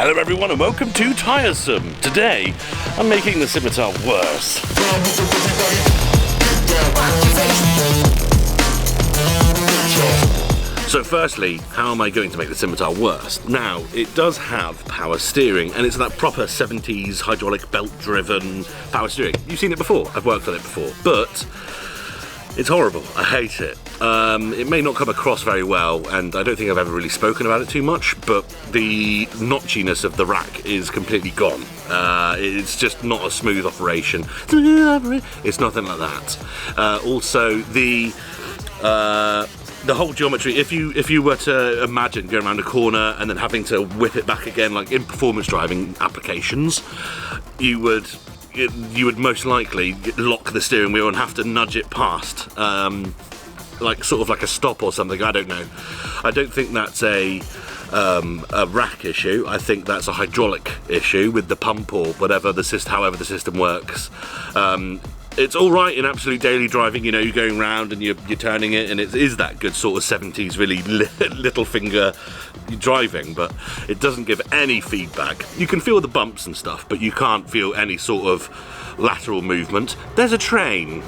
Hello everyone and welcome to Tiresome. Today, I'm making the Scimitar worse. So firstly, how am I going to make the Scimitar worse? Now, it does have power steering, and it's that proper 70s hydraulic belt-driven power steering. You've seen it before, I've worked on it before, but it's horrible, I hate it. It may not come across very well, and I don't think I've ever really spoken about it too much, but the notchiness of the rack is completely gone. It's just not a smooth operation. It's nothing like that. Also, the whole geometry, if you were to imagine going around a corner and then having to whip it back again, like in performance driving applications, you would most likely lock the steering wheel and have to nudge it past, like sort of like a stop or something. I don't know. I don't think that's a rack issue. I think that's a hydraulic issue with the pump or whatever however the system works. It's all right in absolute daily driving, you know, you're going round and you're turning it, and it is that good sort of 70s really little finger driving, but it doesn't give any feedback. You can feel the bumps and stuff, but you can't feel any sort of lateral movement. There's a train.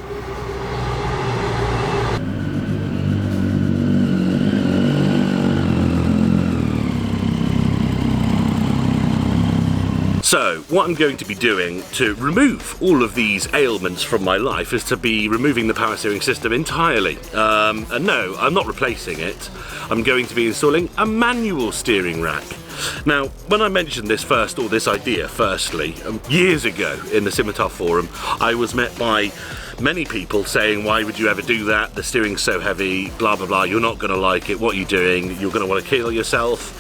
So, what I'm going to be doing to remove all of these ailments from my life is to be removing the power steering system entirely. And no, I'm not replacing it. I'm going to be installing a manual steering rack. Now, when I mentioned this idea firstly, years ago in the Scimitar forum, I was met by many people saying, why would you ever do that? The steering's so heavy, blah, blah, blah, you're not going to like it, what are you doing? You're going to want to kill yourself.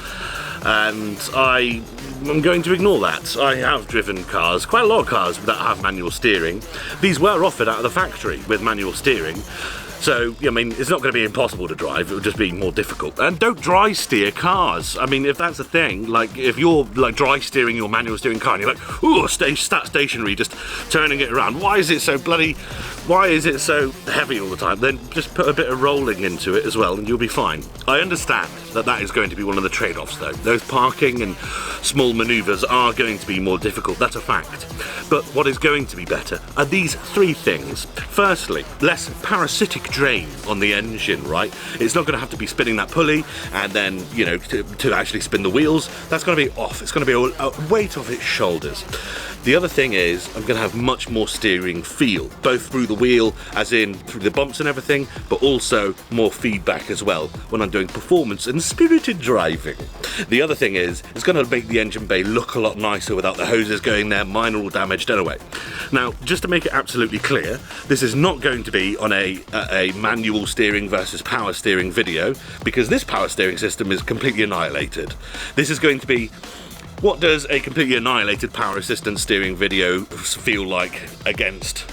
And I'm going to ignore that. I have driven cars, quite a lot of cars that have manual steering. These were offered out of the factory with manual steering. So, I mean, it's not going to be impossible to drive, it would just be more difficult. And don't dry steer cars. I mean, if that's a thing, like if you're like dry steering your manual steering car and you're like, ooh, stay stationary, just turning it around. Why is it so heavy all the time? Then just put a bit of rolling into it as well and you'll be fine. I understand that is going to be one of the trade-offs though. Those parking and small manoeuvres are going to be more difficult, that's a fact. But what is going to be better are these three things. Firstly, less parasitic drain on the engine, right? It's not going to have to be spinning that pulley and then, you know, to actually spin the wheels. That's going to be off. It's going to be a weight off its shoulders. The other thing is I'm going to have much more steering feel, both through the wheel, as in through the bumps and everything, but also more feedback as well when I'm doing performance and spirited driving. The other thing is it's going to make the engine bay look a lot nicer without the hoses going there, mine are all damaged anyway. Now, just to make it absolutely clear, this is not going to be on a manual steering versus power steering video, because this power steering system is completely annihilated. This is going to be, what does a completely annihilated power assistant steering video feel like against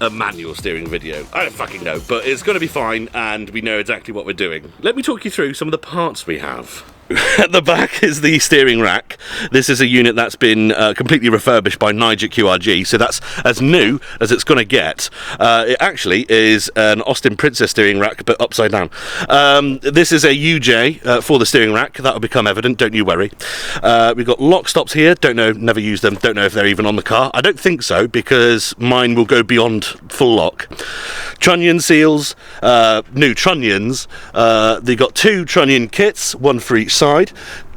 a manual steering video? I don't fucking know, but it's going to be fine and we know exactly what we're doing. Let me talk you through some of the parts we have. At the back is the steering rack. This is a unit that's been completely refurbished by Nigel QRG, so that's as new as it's going to get. It actually is an Austin Princess steering rack, but upside down. This is a UJ for the steering rack. That will become evident, don't you worry. We've got lock stops here. Don't know, never used them. Don't know if they're even on the car. I don't think so, because mine will go beyond full lock. Trunnion seals, new trunnions. They've got two trunnion kits, one for each side,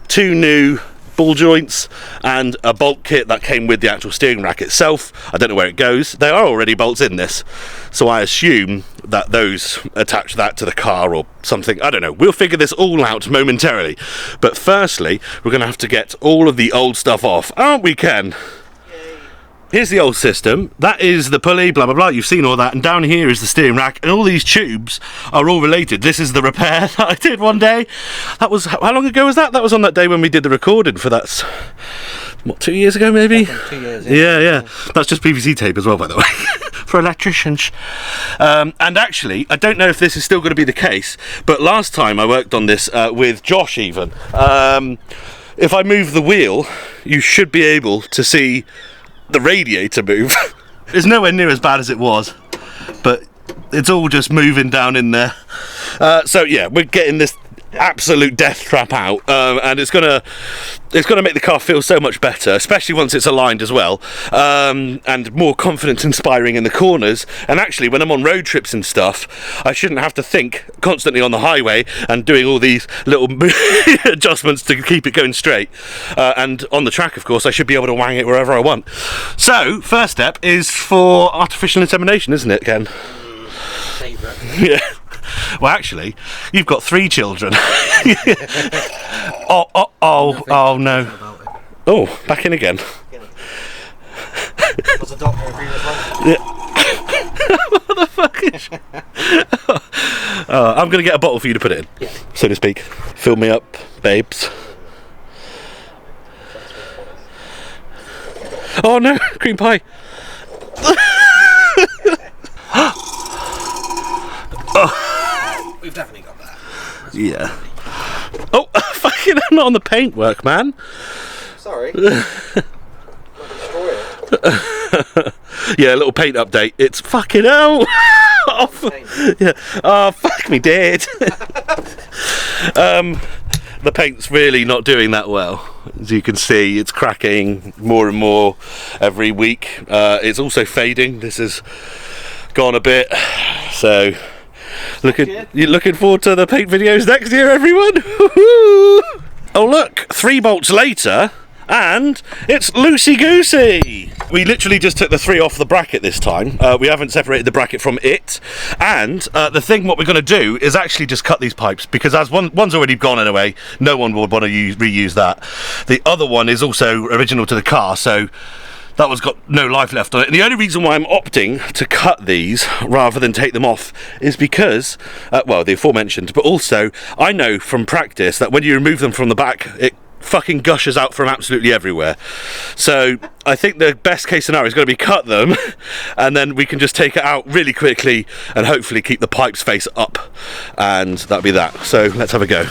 two new ball joints and a bolt kit that came with the actual steering rack itself. I don't know where it goes. There are already bolts in this, so I assume that those attach that to the car or something. I don't know. We'll figure this all out momentarily, but firstly we're going to have to get all of the old stuff off, aren't we, Ken? Here's the old system. That is the pulley, blah, blah, blah. You've seen all that. And down here is the steering rack. And all these tubes are all related. This is the repair that I did one day. That was, how long ago was that? That was on that day when we did the recording for that, what, 2 years ago maybe? 2 years, yeah. That's just PVC tape as well, by the way, for electricians. And actually, I don't know if this is still going to be the case, but last time I worked on this with Josh even. If I move the wheel, you should be able to see the radiator move. It's nowhere near as bad as it was, but it's all just moving down in there. So yeah, we're getting this absolute death trap out, and it's gonna make the car feel so much better, especially once it's aligned as well, and more confidence inspiring in the corners. And actually, when I'm on road trips and stuff, I shouldn't have to think constantly on the highway and doing all these little adjustments to keep it going straight. And on the track, of course, I should be able to wang it wherever I want. So first step is for artificial insemination, isn't it, Ken? Favourite. Yeah. Well, actually, you've got 3 children. Oh no. Oh, back in again. Was the doctor agree with one? Yeah. What the fuck is... I'm going to get a bottle for you to put it in, Yeah. so to speak. Fill me up, babes. Oh no, cream pie. We've definitely got that. Yeah. Oh, fucking, I'm not on the paintwork, man. Sorry. Destroy it. Yeah, a little paint update. It's fucking hell. Yeah. Oh, fuck me dead. The paint's really not doing that well. As you can see, it's cracking more and more every week. It's also fading. This has gone a bit. So, you're looking forward to the paint videos next year, everyone? Oh look, 3 bolts later, and it's loosey-goosey. We literally just took the 3 off the bracket this time. We haven't separated the bracket from it. And what we're going to do is actually just cut these pipes, because as one's already gone anyway, no one would want to reuse that. The other one is also original to the car, so that one's got no life left on it. And the only reason why I'm opting to cut these rather than take them off is because, well, the aforementioned, but also I know from practice that when you remove them from the back, it fucking gushes out from absolutely everywhere. So I think the best case scenario is going to be cut them, and then we can just take it out really quickly and hopefully keep the pipes face up, and that'll be that. So let's have a go.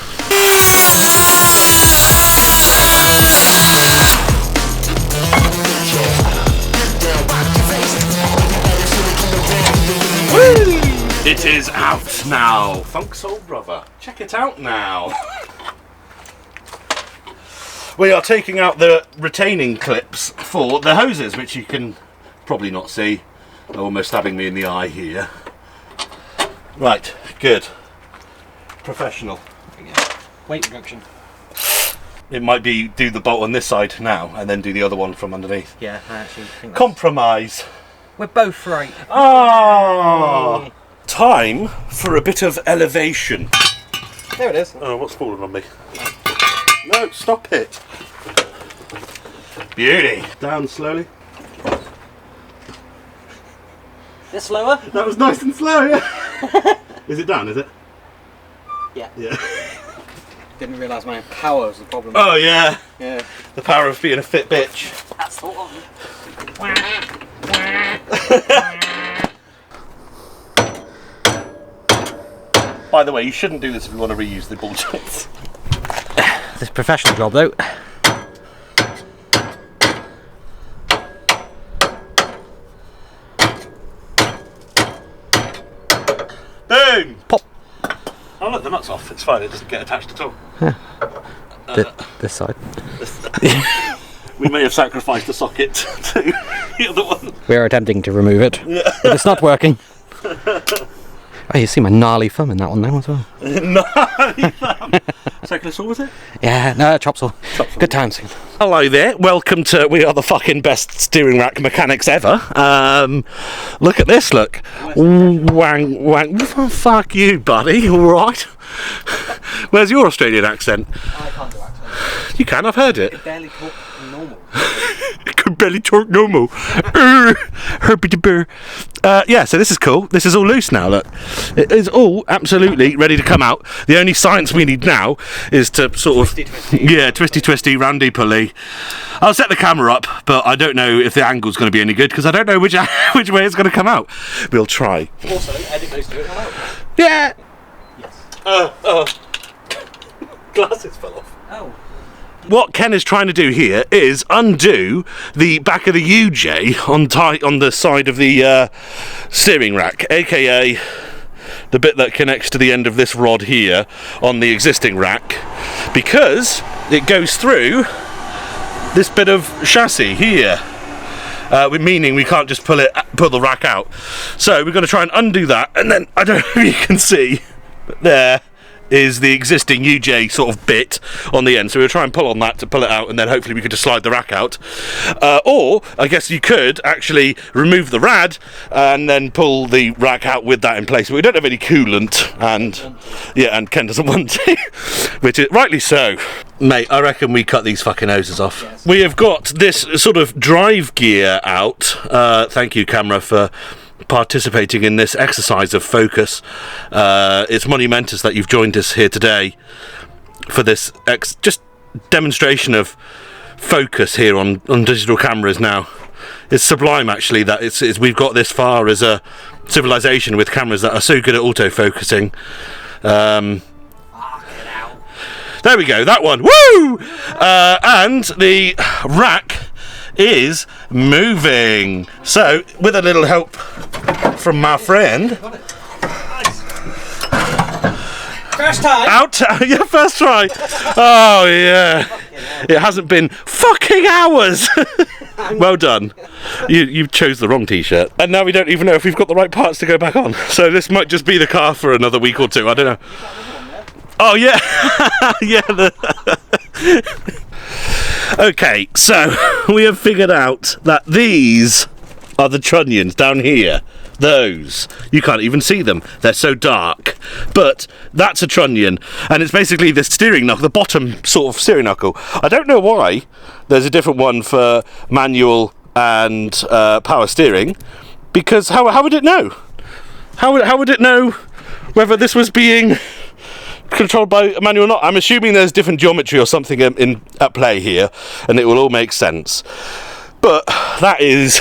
It is out now. Funk Soul Brother. Check it out now. We are taking out the retaining clips for the hoses, which you can probably not see. They're almost stabbing me in the eye here. Right, good. Professional. Weight reduction. It might be do the bolt on this side now and then do the other one from underneath. Yeah, I actually think Compromise. we're both right. Ah! Time for a bit of elevation. There it is. Oh, what's falling on me? No, stop it. Beauty. Down slowly. This slower? That was nice and slow, yeah. Is it down, is it? Yeah. Yeah. Didn't realise my power was the problem. Oh, yeah. Yeah. The power of being a fit bitch. That's the one. By the way, you shouldn't do this if you want to reuse the ball joints. This professional job though. Boom! Pop. Oh look, the nut's off. It's fine, it doesn't get attached at all. This side. We may have sacrificed the socket to the other one. We are attempting to remove it, but it's not working. Oh, you see my gnarly thumb in that one now as well. Gnarly thumb. Circular saw, was it? Yeah, no, chop saw. Good times. Hello there, welcome to We Are the Fucking Best Steering Rack Mechanics Ever. Look at this, look. Wang, wang. Oh, fuck you, buddy, alright? Where's your Australian accent? I can't do accents. You can, I've heard it. I barely talk normal. I can barely talk normal. Yeah, so this is cool. This is all loose now, look. It is all absolutely ready to come out. The only science we need now is to sort of... twisty, roundy pulley. I'll set the camera up, but I don't know if the angle's going to be any good, because I don't know which way it's going to come out. We'll try. Also, edit those to it out. Yeah! Yes. Glasses fell off. Oh. What Ken is trying to do here is undo the back of the UJ on the side of the steering rack, aka the bit that connects to the end of this rod here on the existing rack, because it goes through this bit of chassis here, meaning we can't just pull the rack out. So we're going to try and undo that, and then I don't know if you can see, but there is the existing UJ sort of bit on the end, so we'll try and pull on that to pull it out, and then hopefully we could just slide the rack out. Or I guess you could actually remove the rad and then pull the rack out with that in place, but we don't have any coolant, and yeah, and Ken doesn't want to, which is rightly so. Mate, I reckon we cut these fucking hoses off. Yes. We have got this sort of drive gear out. Thank you, camera, for participating in this exercise of focus. It's monumentous that you've joined us here today for this just demonstration of focus here on digital cameras. Now it's sublime actually that we've got this far as a civilization with cameras that are so good at autofocusing. There we go, that one, woo! And the rack is moving. So, with a little help from my friend. First time? Yeah, first try. Oh, yeah. It hasn't been fucking hours. Well done. You chose the wrong t-shirt. And now we don't even know if we've got the right parts to go back on. So this might just be the car for another week or two, I don't know. Oh, yeah. Yeah. Okay, so we have figured out that these are the trunnions down here. Those, you can't even see them, they're so dark, but that's a trunnion, and it's basically the steering knuckle, the bottom sort of steering knuckle. I don't know why there's a different one for manual and power steering, because how would it know? How would it know whether this was being controlled by a manual or not? I'm assuming there's different geometry or something at play here, and it will all make sense. But that is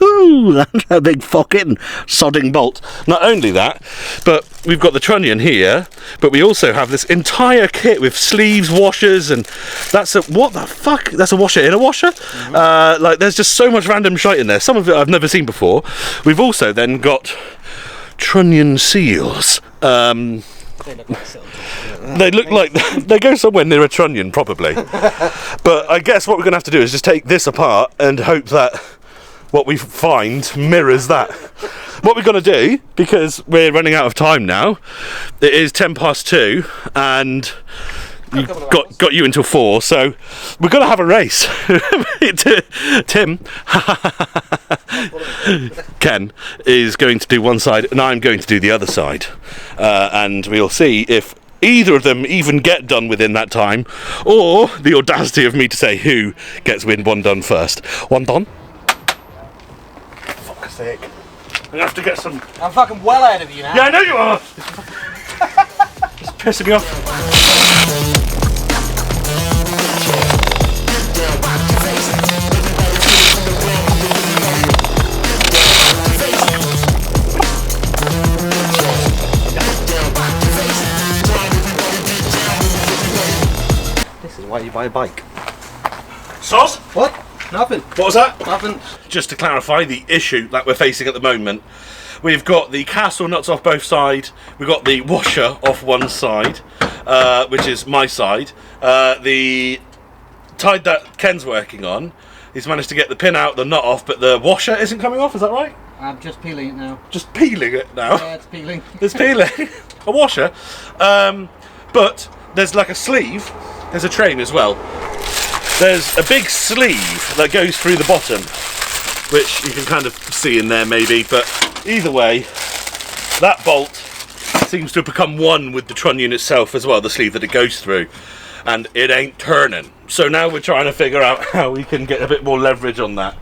that's a big fucking sodding bolt. Not only that, but we've got the trunnion here, but we also have this entire kit with sleeves, washers, and that's a, what the fuck? That's a washer in a washer? Mm-hmm. Like, there's just so much random shite in there. Some of it I've never seen before. We've also then got trunnion seals. They look like silver. They look like they go somewhere near a trunnion, probably. But I guess what we're going to have to do is just take this apart and hope that what we find mirrors that. What we're going to do, because we're running out of time now, it is 2:10 and you got you until 4, so we're going to have a race. Tim Ken is going to do one side and I'm going to do the other side, and we'll see if either of them even get done within that time, or the audacity of me to say who gets one done first. One done? Fuck's sake. I'm gonna have to get some. I'm fucking well ahead of you now. Yeah, I know you are! It's pissing me off. This is why you buy a bike. Sauce? What? Nothing. What was that? Nothing. Just to clarify the issue that we're facing at the moment, we've got the castle nuts off both sides, we've got the washer off one side, which is my side. The tide that Ken's working on, he's managed to get the pin out, the nut off, but the washer isn't coming off, is that right? I'm just peeling it now. Just peeling it now? Yeah, it's peeling. It's peeling. A washer. But there's like a sleeve, there's a train as well. There's a big sleeve that goes through the bottom, which you can kind of see in there maybe, but either way, that bolt seems to have become one with the trunnion itself as well, the sleeve that it goes through, and it ain't turning. So now we're trying to figure out how we can get a bit more leverage on that.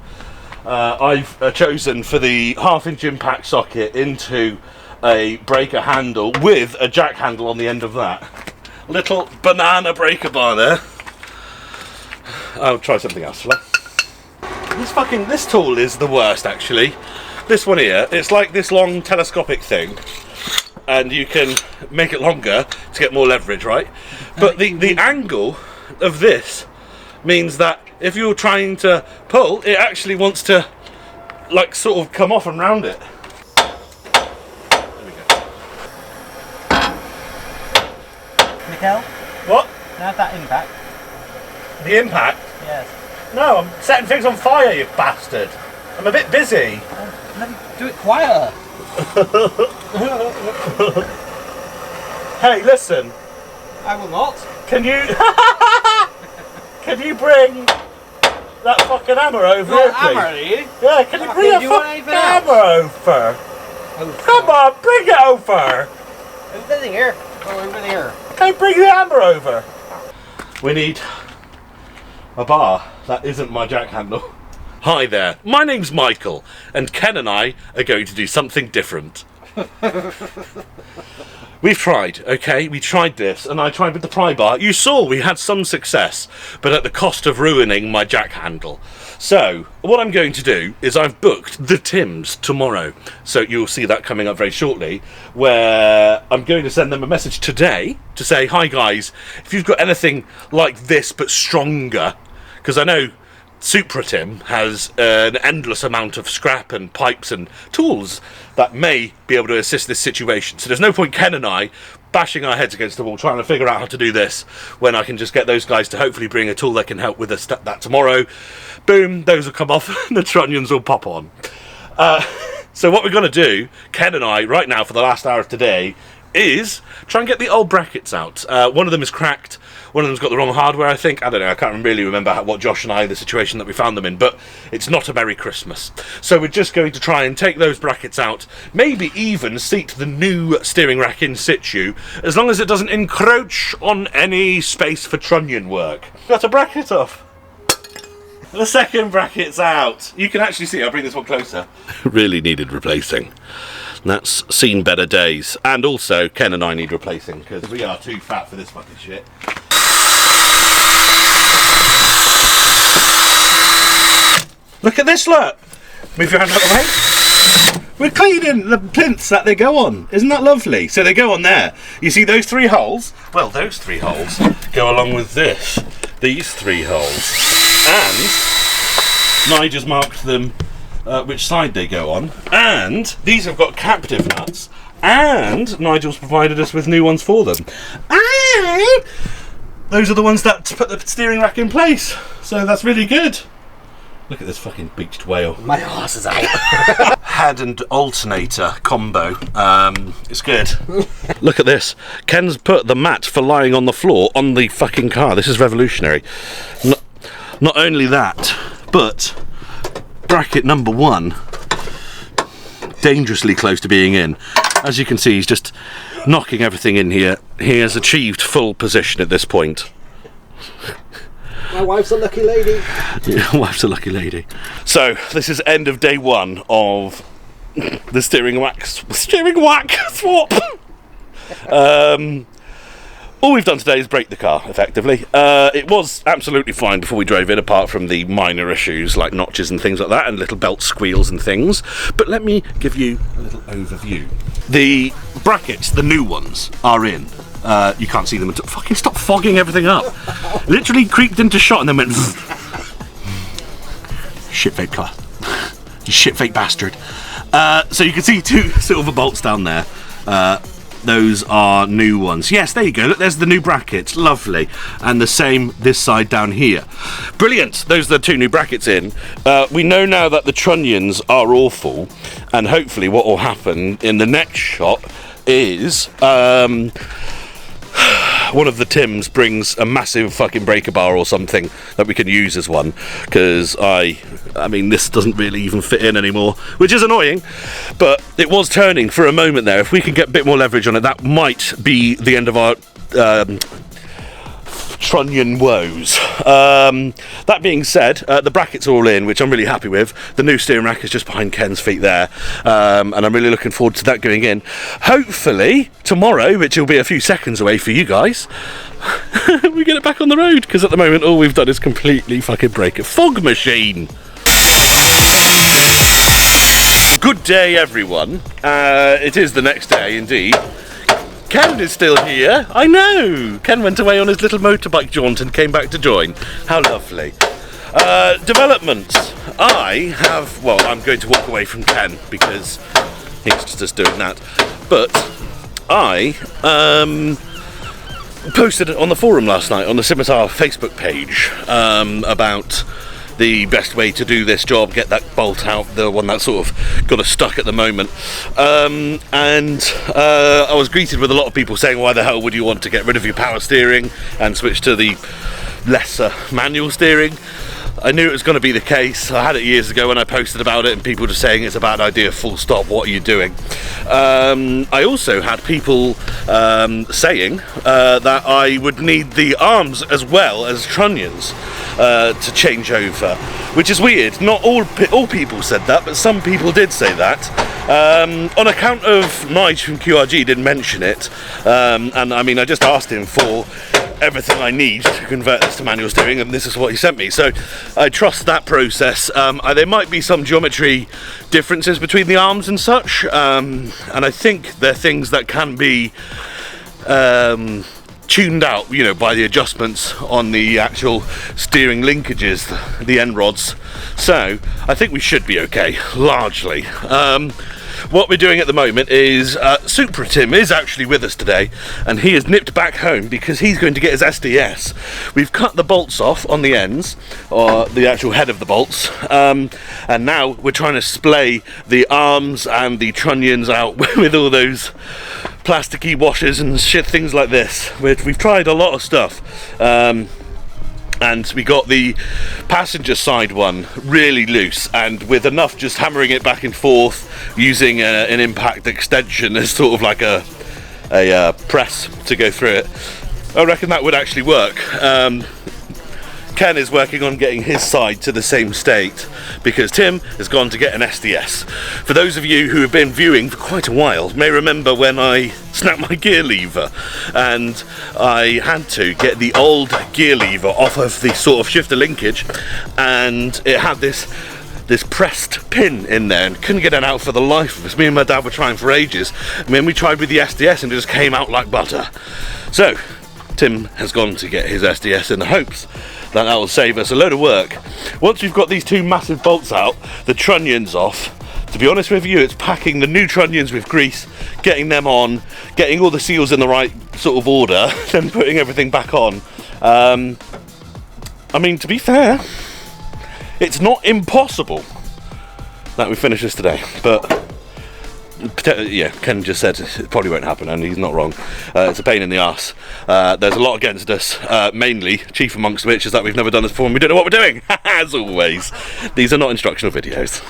I've chosen for the 1/2-inch impact socket into a breaker handle with a jack handle on the end of that. Little banana breaker bar there. I'll try something else, shall I? This tool is the worst actually. This one here, it's like this long telescopic thing, and you can make it longer to get more leverage, right? But the angle of this means that if you're trying to pull, it actually wants to like sort of come off and round it. There we go. Kel? What? Can I have that impact? The impact? Yes. No, I'm setting things on fire, you bastard. I'm a bit busy. Let me do it quieter. Hey, listen. I will not. Can you... Can you bring that fucking hammer over here, please? Hammer, are you? Yeah, can you bring a fucking hammer over? Oh, Come on, bring it over. Over here. Oh, over there. Can you bring the hammer over? We need a bar. That isn't my jack handle. Hi there, my name's Michael, and Ken and I are going to do something different. We've tried, okay? We tried this, and I tried with the pry bar. You saw we had some success, but at the cost of ruining my jack handle. So, what I'm going to do is I've booked the Tims tomorrow. So you'll see that coming up very shortly, where I'm going to send them a message today to say, hi guys, if you've got anything like this but stronger, because I know Supra Tim has an endless amount of scrap and pipes and tools that may be able to assist this situation. So there's no point Ken and I bashing our heads against the wall trying to figure out how to do this when I can just get those guys to hopefully bring a tool that can help with us that tomorrow. Boom, those will come off and the trunnions will pop on. So what we're going to do, Ken and I, right now for the last hour of today, is try and get the old brackets out. One of them is cracked. One of them's got the wrong hardware, I think. I don't know, I can't really remember what Josh and I, the situation that we found them in, but it's not a Merry Christmas. So we're just going to try and take those brackets out, maybe even seat the new steering rack in situ, as long as it doesn't encroach on any space for trunnion work. Got a bracket off. The second bracket's out. You can actually see, I'll bring this one closer. Really needed replacing. That's seen better days. And also, Ken and I need replacing, because we are too fat for this fucking shit. Look at this, look! Move your hand out of the way. We're cleaning the plinths that they go on. Isn't that lovely? So they go on there. You see those three holes? Well, those three holes go along with this. These three holes. And Nigel's marked them which side they go on. And these have got captive nuts. And Nigel's provided us with new ones for them. And those are the ones that put the steering rack in place. So that's really good. Look at this fucking beached whale. My arse is out. Head and alternator combo. It's good. Look at this. Ken's put the mat for lying on the floor on the fucking car. This is revolutionary. Not only that, but bracket number one, dangerously close to being in. As you can see, he's just knocking everything in here. He has achieved full position at this point. My wife's a lucky lady. Yeah, wife's a lucky lady. So this is end of day one of the steering whack swap. All we've done today is break the car, effectively. It was absolutely fine before we drove in, apart from the minor issues like notches and things like that, and little belt squeals and things. But let me give you a little overview. The brackets, the new ones, are in. You can't see them until... Fucking stop fogging everything up. Literally creeped into shot and then went... Shit-fake car. You shit-fake bastard. So you can see two silver bolts down there. Those are new ones. Yes, there you go. Look, there's the new brackets. Lovely. And the same this side down here. Brilliant. Those are the two new brackets in. We know now that the trunnions are awful. And hopefully what will happen in the next shot is... one of the Tims brings a massive fucking breaker bar or something that we can use as one, because I mean this doesn't really even fit in anymore, which is annoying, but it was turning for a moment there. If we can get a bit more leverage on it, that might be the end of our trunnion woes. That being said, the brackets are all in, which I'm really happy with. The new steering rack is just behind Ken's feet there, and I'm really looking forward to that going in. Hopefully tomorrow, which will be a few seconds away for you guys, we get it back on the road, because at the moment all we've done is completely fucking break it. Fog machine. Good day, everyone. It is the next day indeed. Ken is still here. I know. Ken went away on his little motorbike jaunt and came back to join. How lovely. Developments. I'm going to walk away from Ken because he's just doing that. But I posted on the forum last night on the Scimitar Facebook page about the best way to do this job, get that bolt out, the one that sort of got us stuck at the moment. And I was greeted with a lot of people saying, why the hell would you want to get rid of your power steering and switch to the lesser manual steering? I knew it was going to be the case. I had it years ago when I posted about it, and people just saying it's a bad idea, full stop, what are you doing? I also had people saying that I would need the arms as well as trunnions to change over, which is weird. Not all people said that, but some people did say that. On account of Nige from QRG didn't mention it, and I mean, I just asked him for everything I need to convert this to manual steering, and this is what he sent me, so I trust that process. There might be some geometry differences between the arms and such, and I think they're things that can be tuned out, you know, by the adjustments on the actual steering linkages, the end rods, so I think we should be okay, largely. What we're doing at the moment is Supra Tim is actually with us today, and he has nipped back home because he's going to get his SDS. We've cut the bolts off on the ends, or the actual head of the bolts, and now we're trying to splay the arms and the trunnions out with all those plasticky washers and shit, things like this. We've tried a lot of stuff. And we got the passenger side one really loose, and with enough just hammering it back and forth using an impact extension as sort of like a press to go through it, I reckon that would actually work. Ken is working on getting his side to the same state because Tim has gone to get an SDS. For those of you who have been viewing for quite a while may remember when I snapped my gear lever and I had to get the old gear lever off of the sort of shifter linkage, and it had this pressed pin in there and couldn't get it out for the life of us. Me and my dad were trying for ages, and then we tried with the SDS and it just came out like butter. So Tim has gone to get his SDS in the hopes that will save us a load of work. Once we've got these two massive bolts out, the trunnions off, to be honest with you, it's packing the new trunnions with grease, getting them on, getting all the seals in the right sort of order, then putting everything back on. I mean, to be fair, it's not impossible that we finish this today, but yeah, Ken just said it probably won't happen, and he's not wrong. It's a pain in the arse. There's a lot against us, mainly, chief amongst which is that we've never done this before and we don't know what we're doing, as always. These are not instructional videos.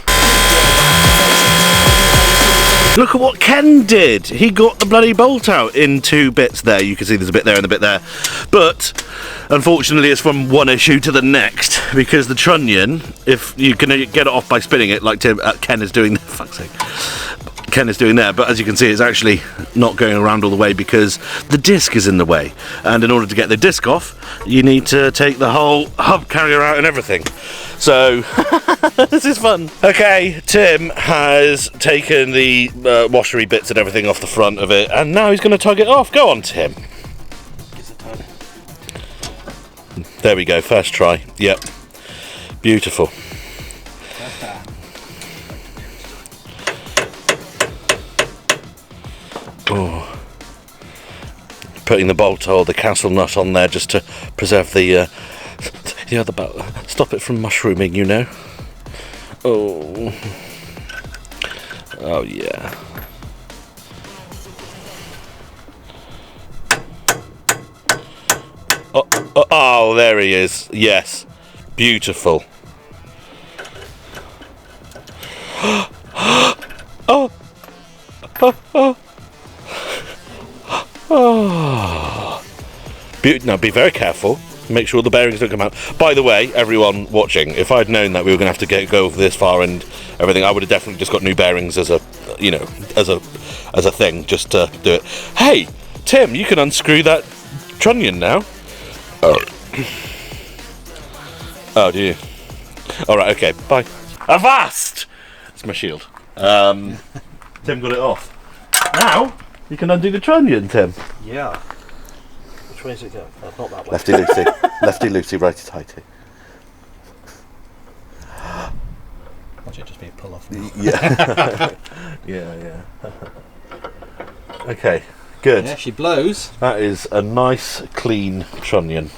Look at what Ken did! He got the bloody bolt out in two bits there. You can see there's a bit there and a bit there. But, unfortunately, it's from one issue to the next, because the trunnion, if you can get it off by spinning it, like Ken is doing, fuck's sake. Ken is doing there, but as you can see it's actually not going around all the way because the disc is in the way, and in order to get the disc off you need to take the whole hub carrier out and everything, so this is fun. Okay, Tim has taken the washery bits and everything off the front of it, and now he's going to tug it off. Go on, Tim. There we go, first try. Yep, beautiful. Oh. Putting the bolt hole, the castle nut on there just to preserve the other bolt. Stop it from mushrooming, you know. Oh. Oh yeah. Oh, there he is. Yes. Beautiful. Oh. Oh. Now be very careful. Make sure the bearings don't come out. By the way, everyone watching, if I'd known that we were going to have to go this far and everything, I would have definitely just got new bearings as a, you know, as a thing, just to do it. Hey, Tim, you can unscrew that trunnion now. Oh, do you? All right, okay, bye. Avast! It's my shield. Tim got it off. Now you can undo the trunnion, Tim. Yeah. Which way is it go? Oh, not that way. Lefty loosey, lefty loosey, righty tighty. Watch it just be a pull off. Yeah. Yeah. Okay. Good. Yeah, she blows. That is a nice, clean Trunnion.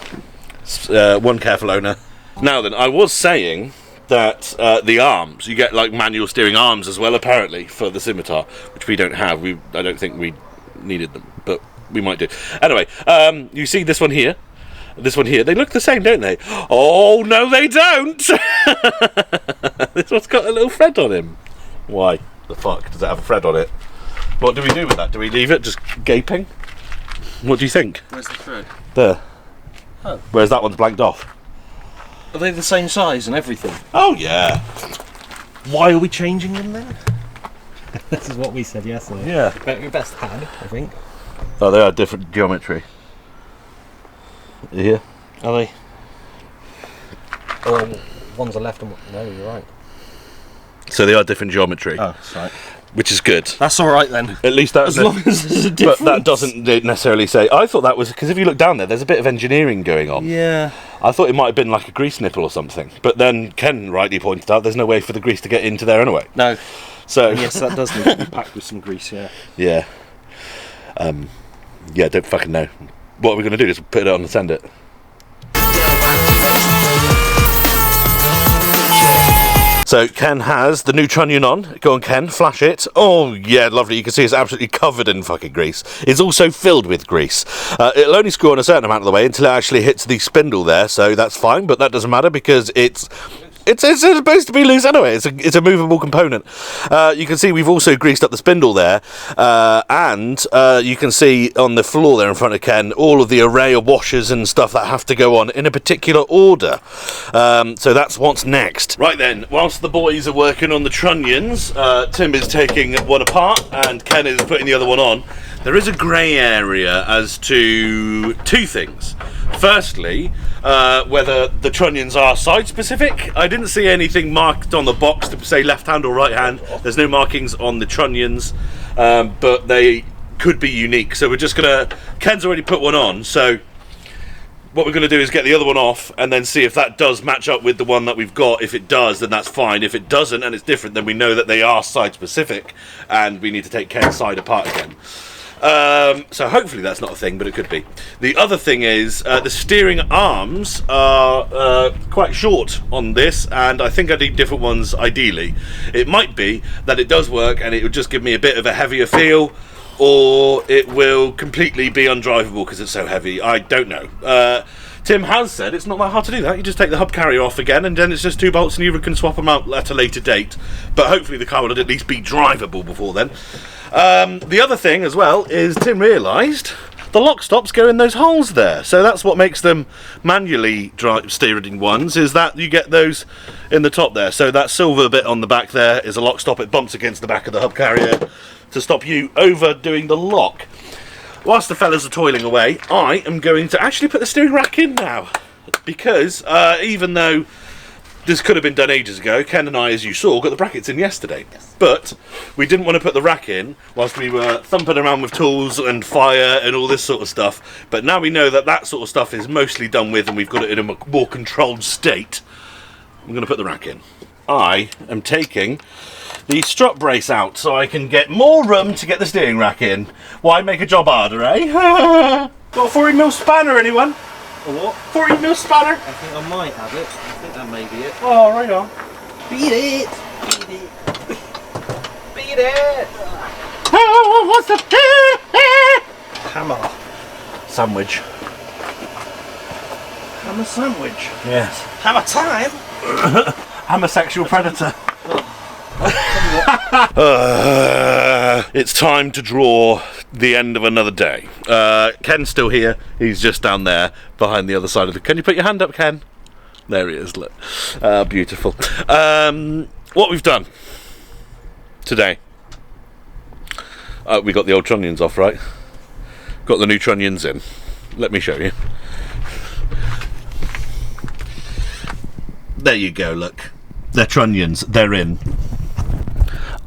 One careful owner. Now then, I was saying that the arms, you get like manual steering arms as well, apparently, for the Scimitar, which we don't have. I don't think we needed them, but we might do. Anyway, you see this one here? This one here, they look the same, don't they? Oh, no, they don't! This one's got a little thread on him. Why the fuck does it have a thread on it? What do we do with that? Do we leave it just gaping? What do you think? Where's the thread? There. Oh. Whereas that one's blanked off. Are they the same size and everything? Oh, yeah. Why are we changing them then? This is what we said yesterday. Yeah. But we best had, I think. Oh, they are different geometry. Yeah. Are they? Oh, one's a left and one... No, you're right. So they are different geometry. Oh, that's right. Which is good. That's alright then. At least that. As long as there's a difference. But that doesn't necessarily say. I thought that was because if you look down there, there's a bit of engineering going on. Yeah. I thought it might have been like a grease nipple or something. But then Ken rightly pointed out there's no way for the grease to get into there anyway. No. So And yes, that does need to be packed with some grease. Yeah. yeah. Yeah. Don't fucking know. What are we going to do? Just put it on and send it. So Ken has the new Trunnion on. Go on, Ken, flash it. Oh yeah, lovely. You can see it's absolutely covered in fucking grease. It's also filled with grease. It'll only screw on a certain amount of the way until it actually hits the spindle there, so that's fine, but that doesn't matter because it's supposed to be loose anyway. It's a movable component. You can see we've also greased up the spindle there, and you can see on the floor there in front of Ken all of the array of washers and stuff that have to go on in a particular order. So that's what's next. Right then, whilst the boys are working on the Trunnions, Tim is taking one apart and Ken is putting the other one on. There is a grey area as to two things. Firstly, whether the Trunnions are side specific. I didn't see anything marked on the box to say left hand or right hand. There's no markings on the Trunnions, but they could be unique. So we're just gonna, Ken's already put one on, so what we're going to do is get the other one off and then see if that does match up with the one that we've got. If it does, then that's fine. If it doesn't and it's different, then we know that they are side specific and we need to take Ken's side apart again. So hopefully that's not a thing, but it could be. The other thing is the steering arms are quite short on this, and I think I need different ones ideally. It might be that it does work and it would just give me a bit of a heavier feel, or it will completely be undrivable because it's so heavy. I don't know. Tim has said it's not that hard to do that. You just take the hub carrier off again and then it's just two bolts and you can swap them out at a later date. But hopefully the car will at least be drivable before then. The other thing as well is Tim realised the lock stops go in those holes there. So that's what makes them manually steering ones, is that you get those in the top there. So that silver bit on the back there is a lock stop. It bumps against the back of the hub carrier to stop you overdoing the lock. Whilst the fellas are toiling away, I am going to actually put the steering rack in now, because even though this could have been done ages ago, Ken and I, as you saw, got the brackets in yesterday. Yes. But we didn't want to put the rack in whilst we were thumping around with tools and fire and all this sort of stuff. But now we know that that sort of stuff is mostly done with and we've got it in a more controlled state, I'm going to put the rack in. I am taking the strut brace out so I can get more room to get the steering rack in. Why make a job harder, eh? Got a 40mm spanner, anyone? A what? 40mm spanner? I think I might have it. I think that may be it. Oh, right on. Beat it! Beat it! Beat it! Oh, what's the Hammer. sandwich? Hammer sandwich. Yes. Hammer time! Homosexual predator. It's time to draw the end of another day. Ken's still here. He's just down there behind the other side of the... Can you put your hand up, Ken? There he is, look. Beautiful. What we've done today. We got the old Trunnions off, right? Got the new Trunnions in. Let me show you. There you go, look. They're Trunnions. They're in.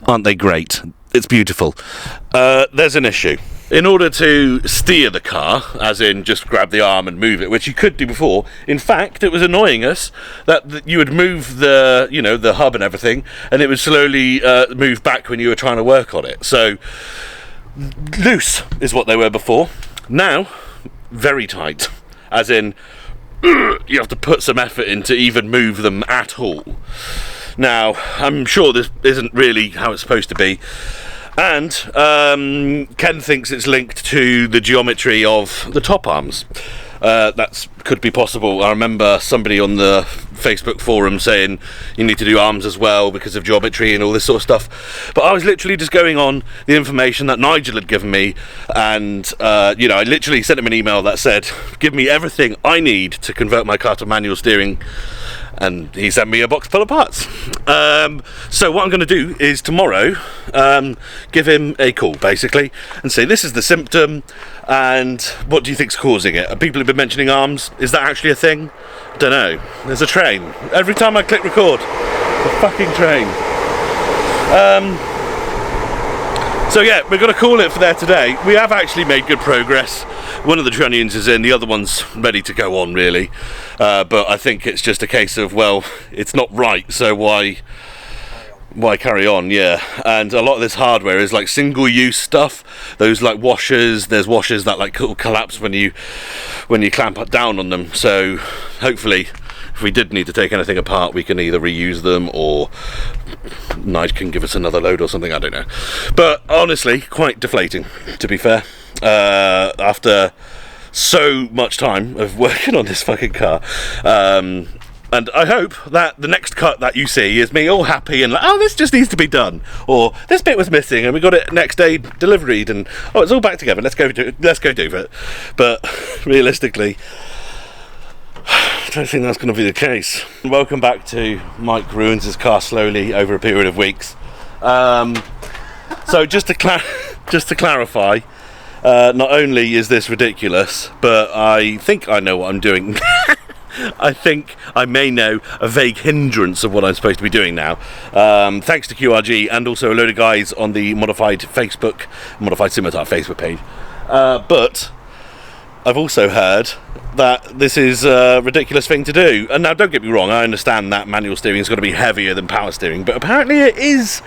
Aren't they great? It's beautiful. There's an issue. In order to steer the car, as in just grab the arm and move it, which you could do before, in fact, it was annoying us that you would move the, you know, the hub and everything, and it would slowly move back when you were trying to work on it. So loose is what they were before. Now, very tight, as in you have to put some effort in to even move them at all. Now, I'm sure this isn't really how it's supposed to be, and Ken thinks it's linked to the geometry of the top arms. That could be possible. I remember somebody on the Facebook forum saying you need to do arms as well because of geometry and all this sort of stuff, but I was literally just going on the information that Nigel had given me, and you know, I literally sent him an email that said give me everything I need to convert my car to manual steering, and he sent me a box full of parts. So what I'm going to do is tomorrow give him a call basically and say this is the symptom and what do you think's causing it. People have been mentioning arms. Is that actually a thing? Don't know. There's a train every time I click record. A fucking train. So yeah, we're going to call it for there today. We have actually made good progress. One of the Trunnions is in, the other one's ready to go on really, but I think it's just a case of, well, it's not right, so why carry on? Yeah. And a lot of this hardware is like single use stuff, those like washers. There's washers that like collapse when you clamp down on them, so hopefully if we did need to take anything apart we can either reuse them or Nige can give us another load or something, I don't know. But honestly, quite deflating, to be fair, after so much time of working on this fucking car. And I hope that the next cut that you see is me all happy and like, oh, this just needs to be done, or this bit was missing and we got it next day delivered, and oh, it's all back together, let's go do it. But realistically, I don't think that's going to be the case. Welcome back to Mike Ruins His Car Slowly over a period of weeks. So just to clarify, not only is this ridiculous, but I think I know what I'm doing. I think I may know a vague hindrance of what I'm supposed to be doing now, thanks to QRG and also a load of guys on the Modified Scimitar Facebook page. But I've also heard that this is a ridiculous thing to do. And now, don't get me wrong, I understand that manual steering is going to be heavier than power steering, but apparently it is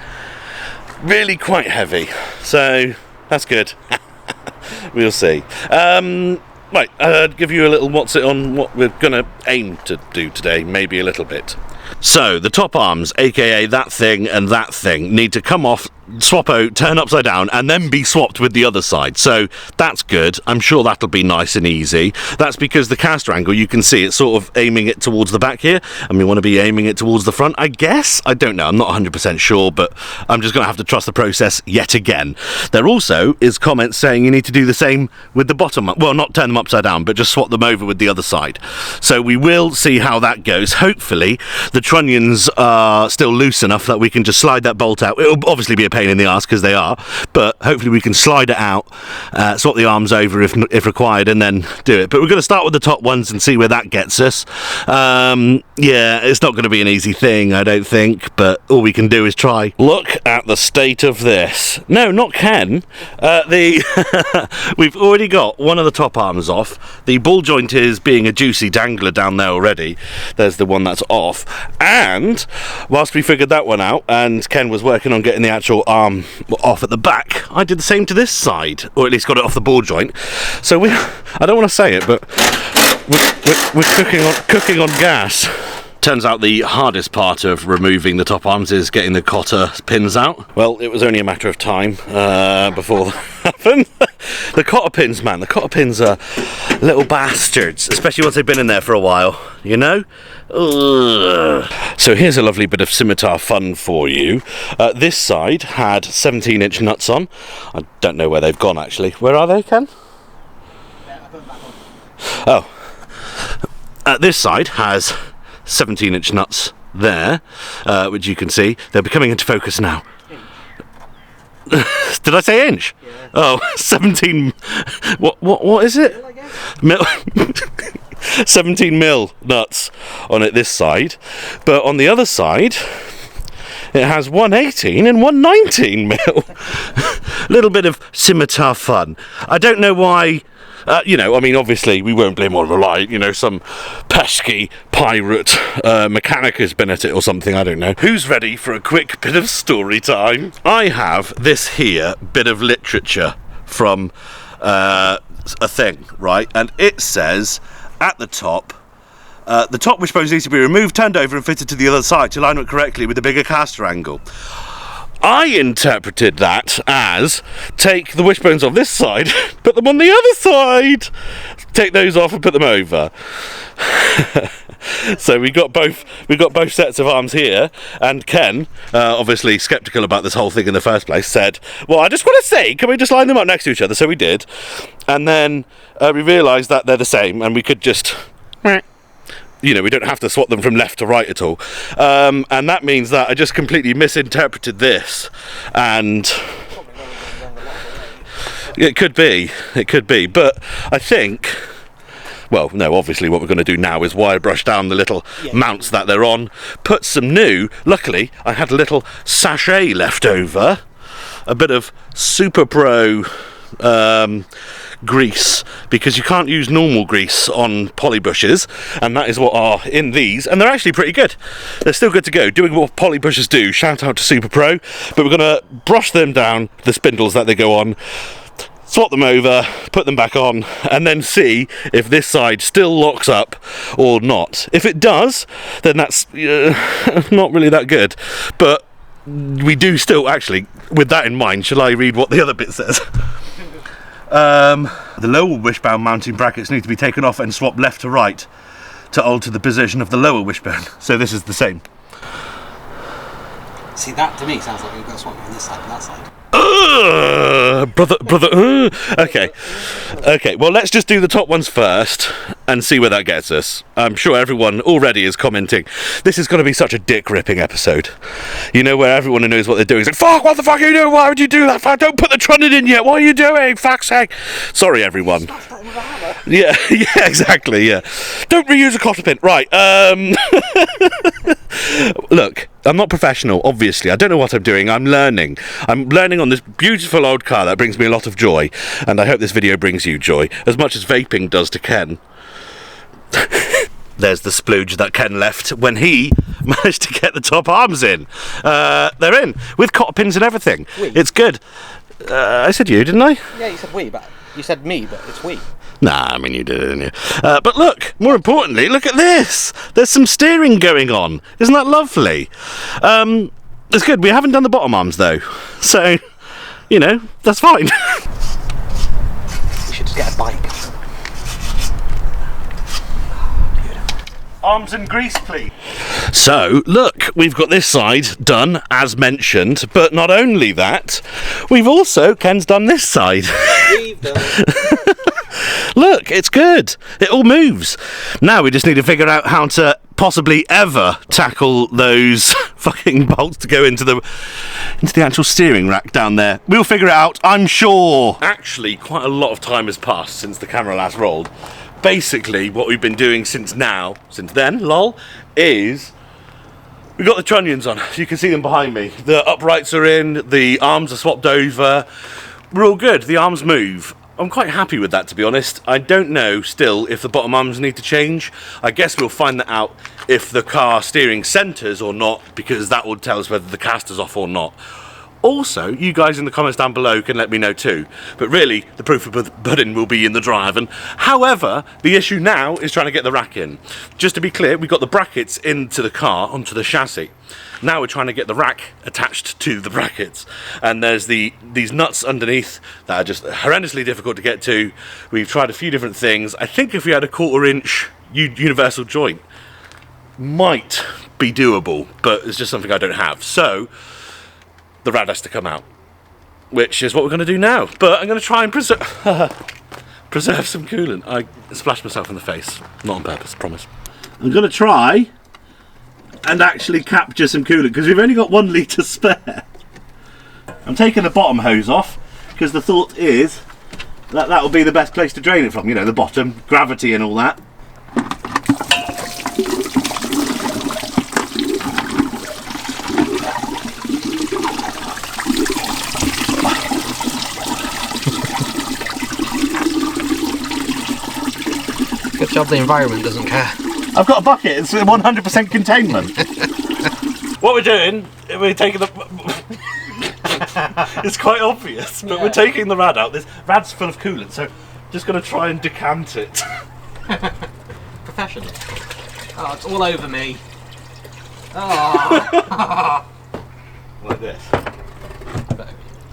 really quite heavy. So that's good. We'll see. Right, I'll give you a little what's it on what we're going to aim to do today, maybe a little bit. So, the top arms, aka that thing and that thing, need to come off, swap out, turn upside down, and then be swapped with the other side. So, that's good. I'm sure that'll be nice and easy. That's because the caster angle, you can see it's sort of aiming it towards the back here, and we want to be aiming it towards the front, I guess? I don't know, I'm not 100% sure, but I'm just going to have to trust the process yet again. There also is comments saying you need to do the same with the bottom, well, not turn them upside down, but just swap them over with the other side. So we will see how that goes. Hopefully, the Trunnions are still loose enough that we can just slide that bolt out. It'll obviously be a pain in the arse because they are, but hopefully we can slide it out, swap the arms over if required, and then do it. But we're going to start with the top ones and see where that gets us. Yeah, it's not going to be an easy thing, I don't think, but all we can do is try. Look at the state of this. No, not Ken. We've already got one of the top arms off. The ball joint is being a juicy dangler down there already. There's the one that's off. And whilst we figured that one out and Ken was working on getting the actual arm off at the back, I did the same to this side, or at least got it off the ball joint. So I don't want to say it, but we're cooking on gas. Turns out the hardest part of removing the top arms is getting the cotter pins out. Well, it was only a matter of time before that happened. The cotter pins, man, the cotter pins are little bastards, especially once they've been in there for a while, you know? Ugh. So here's a lovely bit of Scimitar fun for you. This side had 17-inch nuts on. I don't know where they've gone, actually. Where are they, Ken? Oh. This side has 17-inch nuts there, which you can see. They're becoming into focus now. Did I say inch? Yeah. Oh, 17. What is it? Mil. 17 mil nuts on it this side, but on the other side it has 118 and 119 mil. Little bit of Scimitar fun. I don't know why. You know, I mean, obviously we won't blame on Reliant, you know, some pesky pirate mechanic has been at it or something, I don't know. Who's ready for a quick bit of story time? I have this here bit of literature from a thing, right? And it says at the top wishbones need to be removed, turned over and fitted to the other side to line up correctly with a bigger caster angle. I interpreted that as take the wishbones off this side, put them on the other side, take those off and put them over. So we got both sets of arms here, and Ken, obviously sceptical about this whole thing in the first place, said, well, I just want to say, can we just line them up next to each other? So we did, and then we realised that they're the same and we could just, you know, we don't have to swap them from left to right at all. And that means that I just completely misinterpreted this, and it could be, but I think, well, no, obviously what we're going to do now is wire brush down the little mounts that they're on, put some new, luckily I had a little sachet left over, a bit of Super Pro grease, because you can't use normal grease on poly bushes, and that is what are in these, and they're actually pretty good. They're still good to go, doing what poly bushes do. Shout out to Super Pro. But we're going to brush them down, the spindles that they go on, swap them over, put them back on, and then see if this side still locks up or not. If it does, then that's not really that good, but we do still, actually, with that in mind, shall I read what the other bit says? The lower wishbone mounting brackets need to be taken off and swapped left to right to alter the position of the lower wishbone. So this is the same. See, that to me sounds like we've got to swap on this side and that side. Brother. Okay, well, let's just do the top ones first and see where that gets us. I'm sure everyone already is commenting, this is going to be such a dick-ripping episode. You know, where everyone who knows what they're doing is like, fuck, what the fuck are you doing? Why would you do that? Fuck, don't put the Trunnion in yet. What are you doing? Fuck's sake. Sorry, everyone. Yeah, exactly, yeah. Don't reuse a cotter pin. Right, look, I'm not professional, obviously. I don't know what I'm doing. I'm learning on this beautiful old car that brings me a lot of joy, and I hope this video brings you joy, as much as vaping does to Ken. There's the splooge that Ken left when he managed to get the top arms in. They're in, with cotter pins and everything. We. It's good. I said you, didn't I? Yeah, you said we, but you said me, but it's we. Nah, I mean, you did it, didn't you? But look, more importantly, look at this. There's some steering going on. Isn't that lovely? It's good. We haven't done the bottom arms, though. So, you know, that's fine. We should just get a bike. Arms and grease, please. So, look, we've got this side done, as mentioned, but not only that, Ken's done this side. We've done Look, it's good. It all moves. Now we just need to figure out how to possibly ever tackle those fucking bolts to go into the actual steering rack down there. We'll figure it out, I'm sure. Actually, quite a lot of time has passed since the camera last rolled. Basically, what we've been doing since then, lol, is we've got the trunnions on. You can see them behind me. The uprights are in, the arms are swapped over. We're all good. The arms move. I'm quite happy with that, to be honest. I don't know still if the bottom arms need to change. I guess we'll find that out if the car steering centres or not, because that will tell us whether the caster's off or not. Also, you guys in the comments down below can let me know too. But really, the proof of the pudding will be in the driving. However, the issue now is trying to get the rack in. Just to be clear, we got the brackets into the car, onto the chassis. Now we're trying to get the rack attached to the brackets. And there's these nuts underneath that are just horrendously difficult to get to. We've tried a few different things. I think if we had a 1/4 inch universal joint, might be doable, but it's just something I don't have. So the rad has to come out, which is what we're going to do now. But I'm going to try and preserve some coolant. I splashed myself in the face, not on purpose, promise. I'm going to try and actually capture some coolant, because we've only got 1 litre spare. I'm taking the bottom hose off, because the thought is that that will be the best place to drain it from, you know, the bottom, gravity and all that. Good job the environment doesn't care. I've got a bucket, it's 100% containment. What we're doing, we're taking the... It's quite obvious, but we're taking the rad out. This rad's full of coolant, so just going to try and decant it. Professional. Oh, it's all over me. Oh. Like this.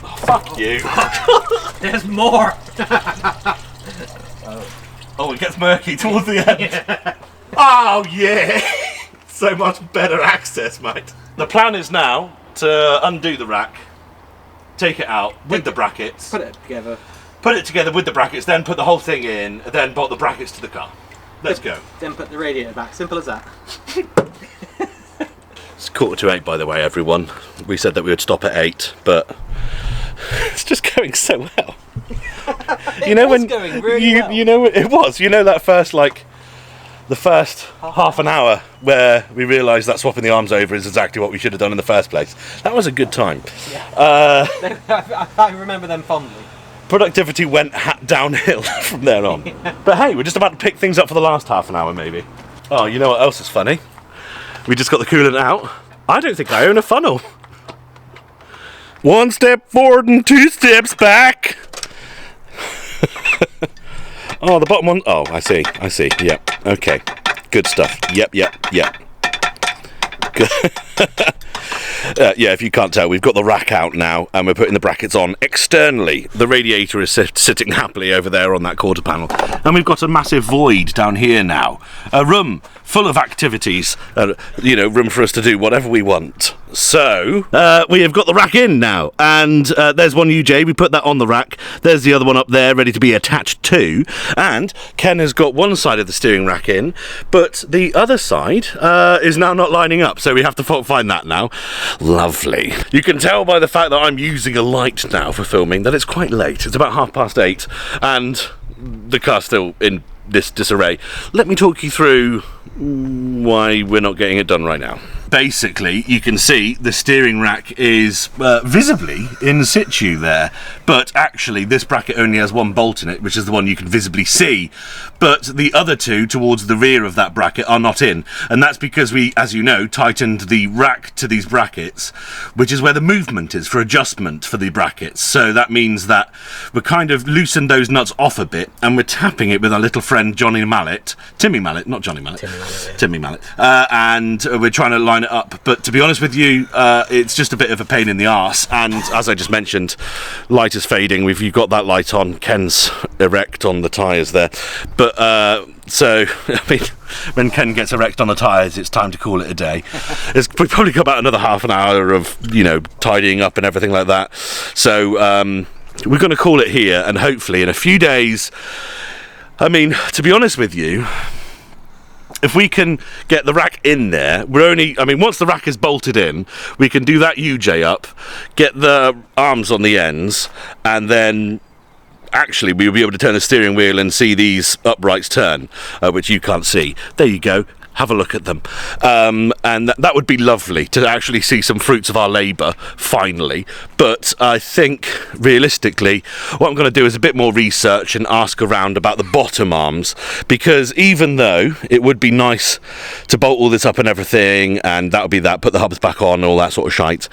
Oh, fuck you. There's more. Oh, it gets murky towards the end. Yeah. Oh, yeah. So much better access, mate. The plan is now to undo the rack, take it out with the brackets. Put it together. Put it together with the brackets, then put the whole thing in, then bolt the brackets to the car. Let's go. Then put the radiator back. Simple as that. It's 7:45, by the way, everyone. We said that we would stop at 8, but it's just going so well. You know when going really well. You know it was. You know that first the first half an hour where we realised that swapping the arms over is exactly what we should have done in the first place. That was a good time. Yeah. I remember them fondly. Productivity went downhill from there on. But hey, we're just about to pick things up for the last half an hour, maybe. Oh, you know what else is funny? We just got the coolant out. I don't think I own a funnel. 1 step forward and 2 steps back. Oh, the bottom one. Oh, I see. Yep. Okay. Good stuff. Yep. Good. Yeah, if you can't tell, we've got the rack out now and we're putting the brackets on externally. The radiator is sitting happily over there on that quarter panel. And we've got a massive void down here now. A room full of activities, room for us to do whatever we want. So, we have got the rack in now. And there's one UJ, we put that on the rack. There's the other one up there ready to be attached to. And Ken has got one side of the steering rack in, but the other side is now not lining up. So we have to fault find that now. Lovely. You can tell by the fact that I'm using a light now for filming that it's quite late. It's about 8:30 and the car's still in this disarray. Let me talk you through why we're not getting it done right now. Basically, you can see the steering rack is visibly in situ there, but actually this bracket only has one bolt in it, which is the one you can visibly see, but the other two towards the rear of that bracket are not in, and that's because we, as you know, tightened the rack to these brackets, which is where the movement is for adjustment for the brackets. So that means that we're kind of loosened those nuts off a bit, and we're tapping it with our little friend Timmy Mallet, not Johnny Mallet, Timmy Mallet, and we're trying to line it up. But to be honest with you, it's just a bit of a pain in the arse, and as I just mentioned, light is fading. You've got that light on. Ken's erect on the tyres there, but so I mean, when Ken gets erect on the tyres, it's time to call it a day. We've probably got about another half an hour of tidying up and everything like that, so we're going to call it here, and hopefully in a few days, I mean, to be honest with you, if we can get the rack in there, once the rack is bolted in, we can do that UJ up, get the arms on the ends, and then actually we'll be able to turn the steering wheel and see these uprights turn, which you can't see. There you go. Have a look at them, and that would be lovely to actually see some fruits of our labour finally. But I think realistically what I'm going to do is a bit more research and ask around about the bottom arms, because even though it would be nice to bolt all this up and everything, and that would be that, put the hubs back on, all that sort of shite,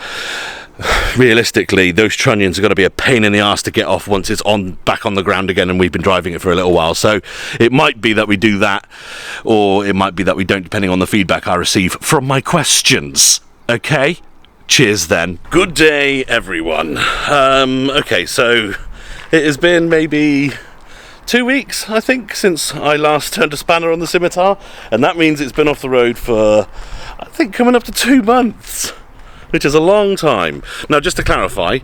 realistically those trunnions are going to be a pain in the arse to get off once it's back on the ground again and we've been driving it for a little while. So it might be that we do that, or it might be that we don't, depending on the feedback I receive from my questions. Okay, cheers then. Good day everyone. Okay, so it has been maybe 2 weeks, I think, since I last turned a spanner on the Scimitar, and that means it's been off the road for, I think, coming up to 2 months, which is a long time. Now, just to clarify,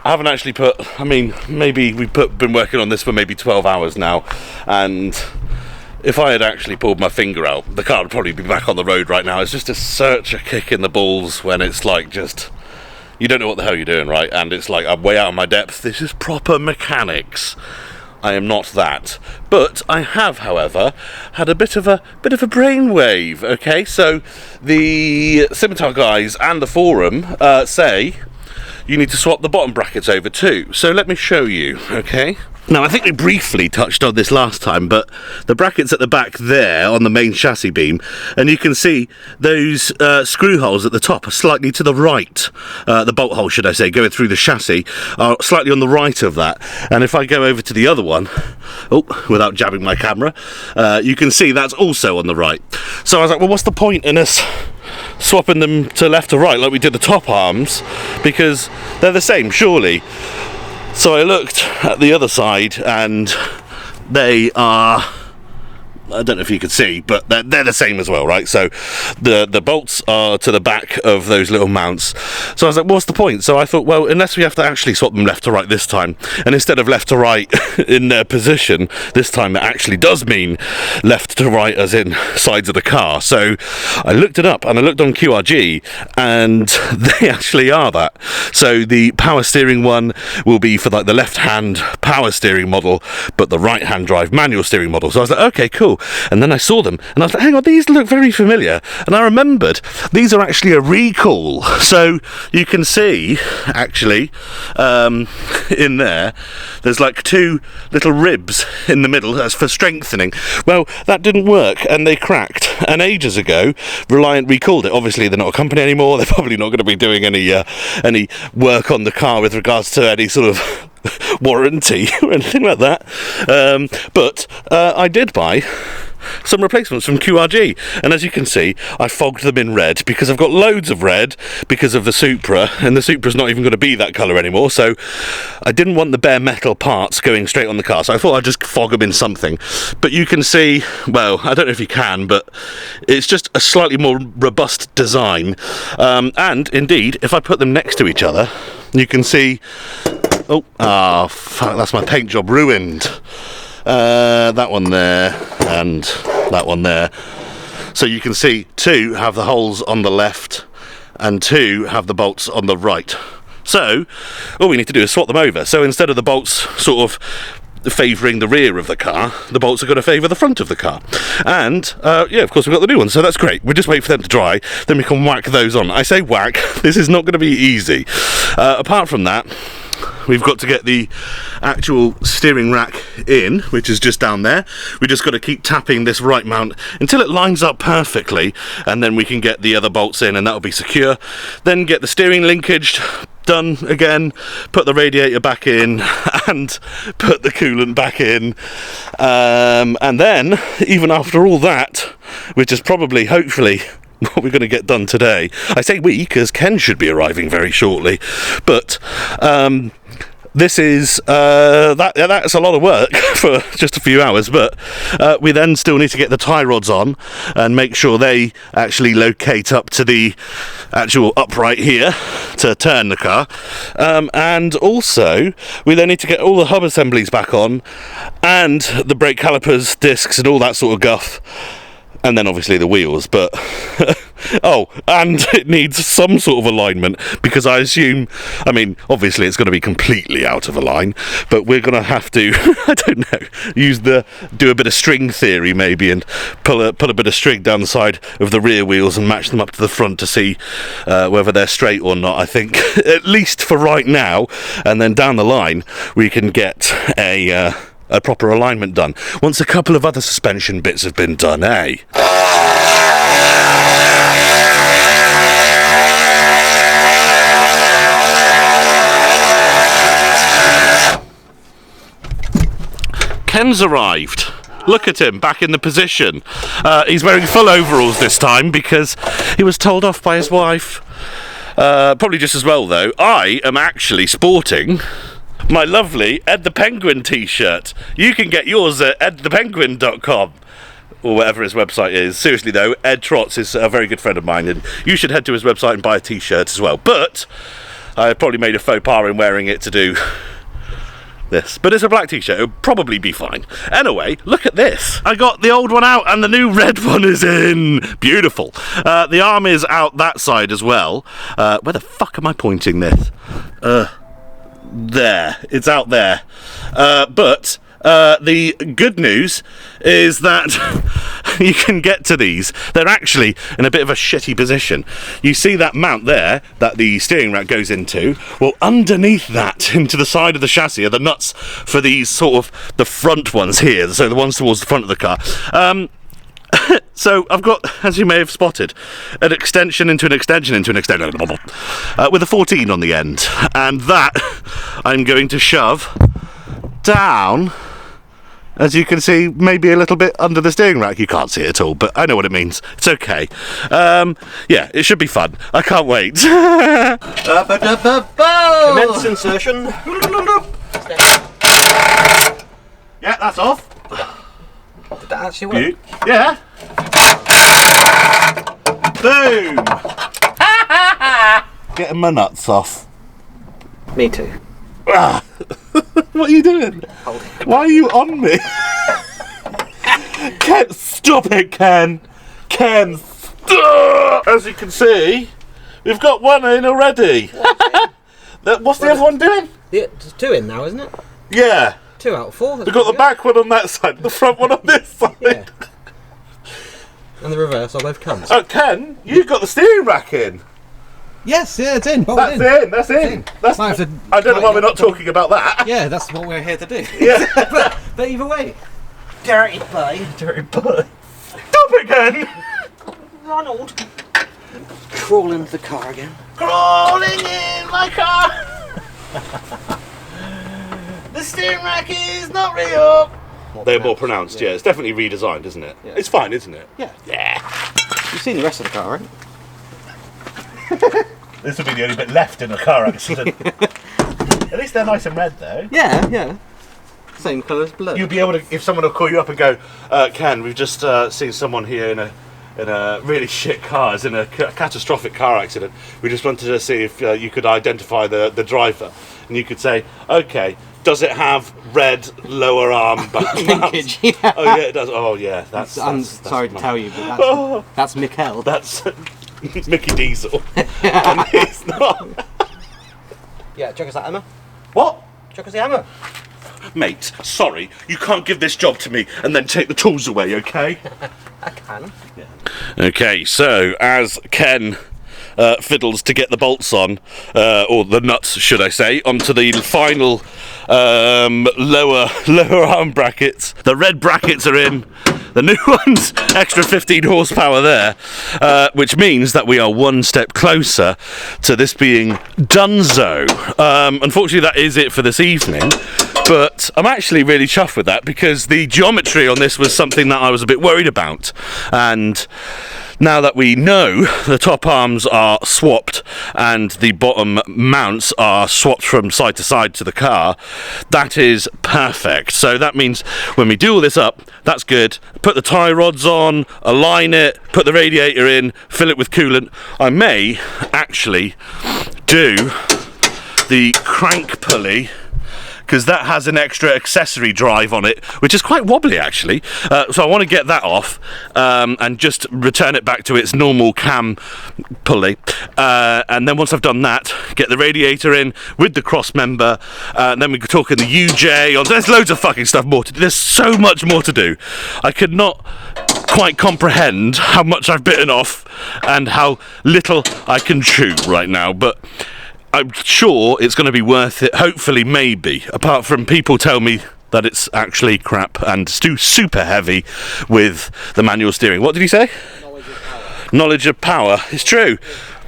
I haven't actually been working on this for maybe 12 hours now, and if I had actually pulled my finger out, the car would probably be back on the road right now. It's just such a kick in the balls when it's like just, you don't know what the hell you're doing, right? And it's like, I'm way out of my depth. This is proper mechanics. I am not that, but I have, however, had a bit of a brainwave. Okay, so the Scimitar guys and the forum say you need to swap the bottom brackets over too. So let me show you. Okay, Now, I think we briefly touched on this last time, but the brackets at the back there on the main chassis beam, and you can see those screw holes at the top are slightly to the right. The bolt hole, should I say, going through the chassis are slightly on the right of that. And if I go over to the other one, without jabbing my camera, you can see that's also on the right. So I was like, well, what's the point in us swapping them to left or right like we did the top arms? Because they're the same, surely. So I looked at the other side, and they are, I don't know if you could see, but they're the same as well, right? So the bolts are to the back of those little mounts. So I was like, what's the point? So I thought, well, unless we have to actually swap them left to right this time, and instead of left to right in their position, this time it actually does mean left to right as in sides of the car. So I looked it up, and I looked on QRG, and they actually are that. So the power steering one will be for like the left-hand power steering model, but the right-hand drive manual steering model. So I was like, okay, cool. And then I saw them, and I was like, hang on, these look very familiar. And I remembered these are actually a recall. So you can see, actually, in there's like two little ribs in the middle. That's for strengthening. Well, that didn't work, and they cracked. And ages ago, Reliant recalled it. Obviously, they're not a company anymore. They're probably not going to be doing any work on the car with regards to any sort of warranty or anything like that. But I did buy some replacements from QRG, and as you can see, I fogged them in red because I've got loads of red because of the Supra, and the Supra's not even going to be that colour anymore, so I didn't want the bare metal parts going straight on the car, so I thought I'd just fog them in something. But you can see, well, I don't know if you can, but it's just a slightly more robust design, and indeed, if I put them next to each other, you can see, fuck, that's my paint job ruined. That one there, and that one there. So you can see two have the holes on the left, and two have the bolts on the right. So all we need to do is swap them over. So instead of the bolts sort of favouring the rear of the car, the bolts are going to favour the front of the car. And yeah, of course we've got the new ones, so that's great. We'll just wait for them to dry, then we can whack those on. I say whack, this is not going to be easy. Apart from that, we've got to get the actual steering rack in, which is just down there. We just got to keep tapping this right mount until it lines up perfectly, and then we can get the other bolts in, and that'll be secure. Then get the steering linkage done again, put the radiator back in, and put the coolant back in. And then, even after all that, which is probably, hopefully, what we're going to get done today. I say we, because Ken should be arriving very shortly. But this is that's a lot of work for just a few hours. But we then still need to get the tie rods on and make sure they actually locate up to the actual upright here to turn the car. And also we then need to get all the hub assemblies back on, and the brake calipers, discs, and all that sort of guff. And then obviously the wheels, but oh, and it needs some sort of alignment, because I assume, I mean, obviously it's going to be completely out of line, but we're going to have to, I don't know, do a bit of string theory maybe, and pull a bit of string down the side of the rear wheels and match them up to the front to see whether they're straight or not. I think at least for right now, and then down the line we can get a proper alignment done once a couple of other suspension bits have been done, eh? Ken's arrived. Look at him, back in the position. He's wearing full overalls this time because he was told off by his wife. Probably just as well though. I am actually sporting my lovely Ed the Penguin t-shirt. You can get yours at edthepenguin.com, or whatever his website is. Seriously though, Ed Trotz is a very good friend of mine, and you should head to his website and buy a t-shirt as well. But I probably made a faux pas in wearing it to do this. But it's a black t-shirt, it'll probably be fine. Anyway, look at this. I got the old one out and the new red one is in. Beautiful. The arm is out that side as well. Where the fuck am I pointing this? There, it's out there, but The good news is that you can get to these. They're actually in a bit of a shitty position. You see that mount there that the steering rack goes into? Well, underneath that, into the side of the chassis, are the nuts for these sort of the front ones here, so the ones towards the front of the car. So I've got, as you may have spotted, an extension into an extension into an extension with a 14 on the end, and that I'm going to shove down, as you can see, maybe a little bit under the steering rack. You can't see it at all, but I know what it means. It's okay. Yeah, it should be fun. I can't wait. Commence insertion. Yeah, that's off. Did that actually work? Yeah. Boom. Getting my nuts off. Me too. What are you doing? Why are you on me? Ken, stop it, Ken. Ken, stop. As you can see, we've got one in already. What's the other one doing? Yeah, there's 2 in now, isn't it? Yeah. 2 out of 4. We've got the back one on that side, the front one on this side. Yeah. And the reverse, both comes. Oh, Ken, you got the steering rack in. Yes, yeah, it's in. That's in. That's in. That's. Might have to- I don't know why we're not talking about that. Yeah, that's what we're here to do. Yeah. But either way. Dirty boy. Dirty boy. Stop it, Ken. Ronald. Crawl into the car again. Crawling in my car. The steering rack is not real. They're more pronounced, yeah. It's definitely redesigned, isn't it? Yeah. It's fine, isn't it? Yeah. Yeah. You've seen the rest of the car, right? This will be the only bit left in a car accident. At least they're nice and red, though. Yeah, yeah. Same colour as blue. You'll be able to, if someone will call you up and go, Ken, we've just seen someone here in a really shit car, is in a catastrophic car accident. We just wanted to see if you could identify the driver. And you could say, okay, does it have red lower arm linkage? Yeah. Oh yeah, it does. Oh yeah, I'm sorry to tell you, but that's Mikkel. That's Mickey Diesel. And he's not. Yeah, chuck us that hammer. What? Chuck us the hammer. Mate, sorry, you can't give this job to me and then take the tools away, okay? I can. Yeah. Okay, so as Ken fiddles to get the bolts on, or the nuts, should I say, onto the final lower arm brackets. The red brackets are in. The new one's extra 15 horsepower there, which means that we are one step closer to this being donezo. Unfortunately, that is it for this evening. But I'm actually really chuffed with that, because the geometry on this was something that I was a bit worried about, and now that we know the top arms are swapped and the bottom mounts are swapped from side to side to the car, that is perfect. So that means when we do all this up, that's good. Put the tie rods on, align it, put the radiator in, fill it with coolant. I may actually do the crank pulley, because that has an extra accessory drive on it, which is quite wobbly actually. So I want to get that off and just return it back to its normal cam pulley. And then once I've done that, get the radiator in with the cross member. And then we could talk in the UJ. There's loads of fucking stuff more to do. There's so much more to do. I could not quite comprehend how much I've bitten off and how little I can chew right now. But I'm sure it's going to be worth it, hopefully, maybe, apart from people tell me that it's actually crap and super heavy with the manual steering. What did you say? Knowledge of power. Knowledge of power. It's true.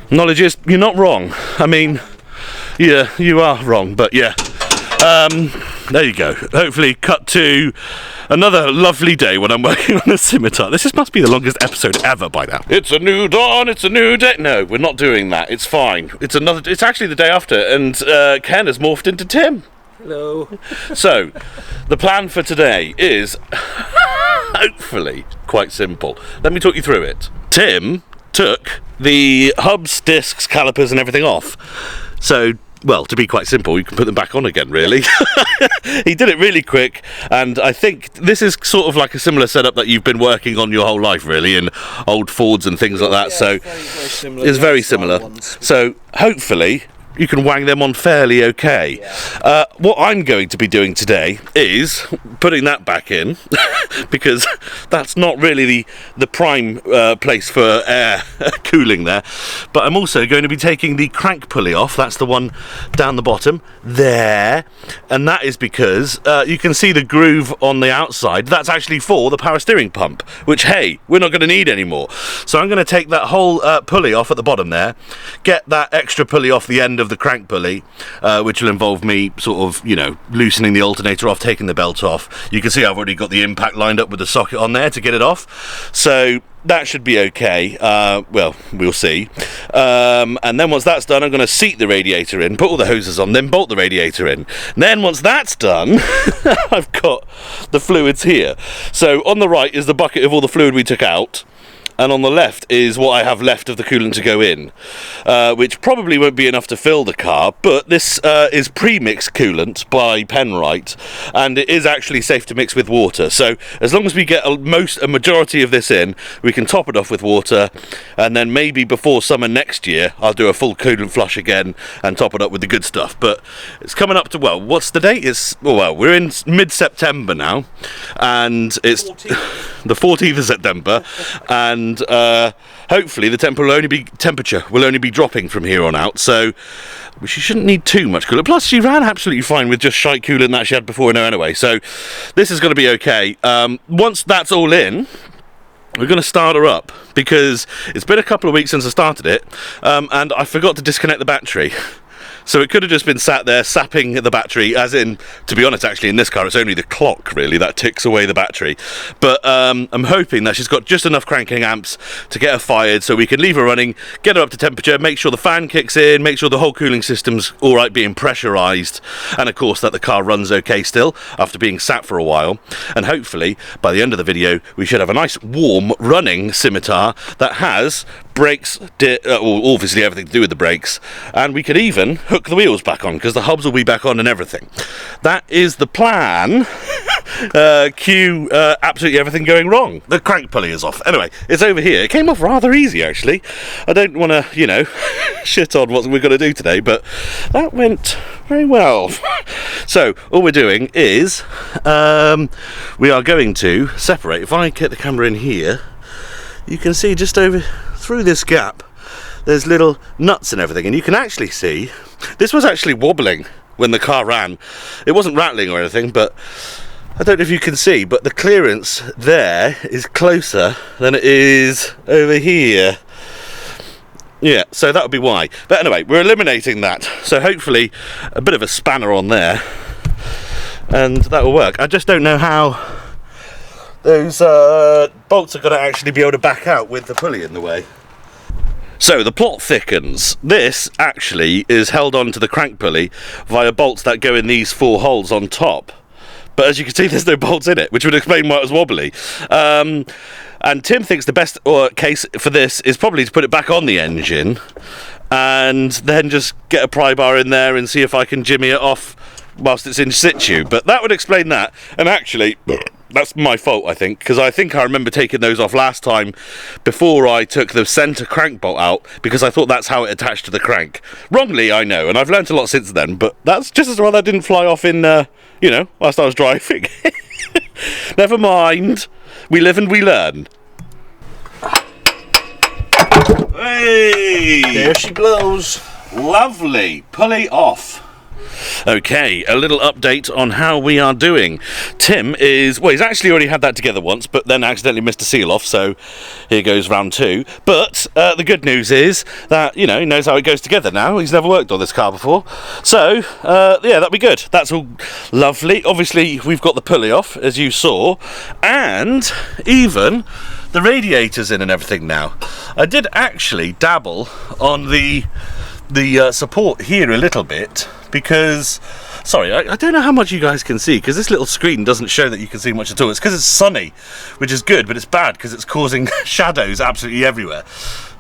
Knowledge is, you're not wrong. I mean, yeah, you are wrong, but yeah. There you go. Hopefully cut to another lovely day when I'm working on the Scimitar. This must be the longest episode ever by now. It's a new dawn, it's a new day. No, we're not doing that. It's fine. It's actually the day after, and Ken has morphed into Tim. Hello. So, the plan for today is hopefully quite simple. Let me talk you through it. Tim took the hubs, discs, calipers and everything off. So, well, to be quite simple, you can put them back on again, really. He did it really quick, and I think this is sort of like a similar setup that you've been working on your whole life, really, in old Fords and things like that. Yeah, so it's very similar. it's very similar. So hopefully you can wang them on fairly okay. What I'm going to be doing today is putting that back in because that's not really the prime place for air cooling there. But I'm also going to be taking the crank pulley off. That's the one down the bottom there, and that is because you can see the groove on the outside. That's actually for the power steering pump, which, hey, we're not going to need anymore. So I'm going to take that whole pulley off at the bottom there, get that extra pulley off the end of the crank pulley, which will involve me sort of, you know, loosening the alternator off, taking the belt off. You can see I've already got the impact lined up with the socket on there to get it off, so that should be okay. Well, we'll see. And then once that's done, I'm going to seat the radiator in, put all the hoses on, then bolt the radiator in. And then once that's done, I've got the fluids here. So on the right is the bucket of all the fluid we took out, and on the left is what I have left of the coolant to go in, which probably won't be enough to fill the car, but this is pre-mixed coolant by Penrite, and it is actually safe to mix with water. So as long as we get a majority of this in, we can top it off with water, and then maybe before summer next year I'll do a full coolant flush again and top it up with the good stuff. But it's coming up to, well, what's the date? Well, we're in mid-September now, and it's 14th. The 14th of September, and hopefully the temperature will only be dropping from here on out, so she shouldn't need too much coolant. Plus she ran absolutely fine with just shite coolant that she had before in her anyway, so this is going to be okay. Once that's all in, we're going to start her up, because it's been a couple of weeks since I started it, and I forgot to disconnect the battery. So it could have just been sat there sapping the battery, as in, to be honest, actually in this car it's only the clock really that ticks away the battery. But I'm hoping that she's got just enough cranking amps to get her fired, so we can leave her running, get her up to temperature, make sure the fan kicks in, make sure the whole cooling system's alright being pressurised, and of course that the car runs okay still after being sat for a while. And hopefully by the end of the video we should have a nice warm running Scimitar that has brakes, obviously everything to do with the brakes, and we could even hook the wheels back on, because the hubs will be back on and everything. That is the plan. Cue absolutely everything going wrong. The crank pulley is off. Anyway, it's over here. It came off rather easy actually. I don't want to, you know, shit on what we're going to do today, but that went very well. So all we're doing is we are going to separate. If I get the camera in here, you can see just over through this gap there's little nuts and everything, and you can actually see this was actually wobbling when the car ran. It wasn't rattling or anything, but I don't know if you can see, but the clearance there is closer than it is over here. Yeah, so that would be why. But anyway, we're eliminating that, so hopefully a bit of a spanner on there and that will work. I just don't know how those bolts are going to actually be able to back out with the pulley in the way. So the plot thickens. This actually is held onto the crank pulley via bolts that go in these 4 holes on top. But as you can see, there's no bolts in it, which would explain why it was wobbly. And Tim thinks the best case for this is probably to put it back on the engine and then just get a pry bar in there and see if I can jimmy it off whilst it's in situ. But that would explain that. And actually, that's my fault, I think, because I think I remember taking those off last time before I took the centre crank bolt out, because I thought that's how it attached to the crank. Wrongly, I know, and I've learnt a lot since then, but that's just as well that didn't fly off in, you know, whilst I was driving. Never mind. We live and we learn. Hey! There she blows. Lovely. Pulley off. Okay, a little update on how we are doing. Tim is, well, he's actually already had that together once, but then accidentally missed a seal off, so here goes round 2. But the good news is that, you know, he knows how it goes together now. He's never worked on this car before. So, yeah, that'll be good. That's all lovely. Obviously, we've got the pulley off, as you saw, and even the radiators in and everything now. I did actually dabble on the support here a little bit, because, sorry, I don't know how much you guys can see, because this little screen doesn't show that you can see much at all. It's because it's sunny, which is good, but it's bad because it's causing shadows absolutely everywhere.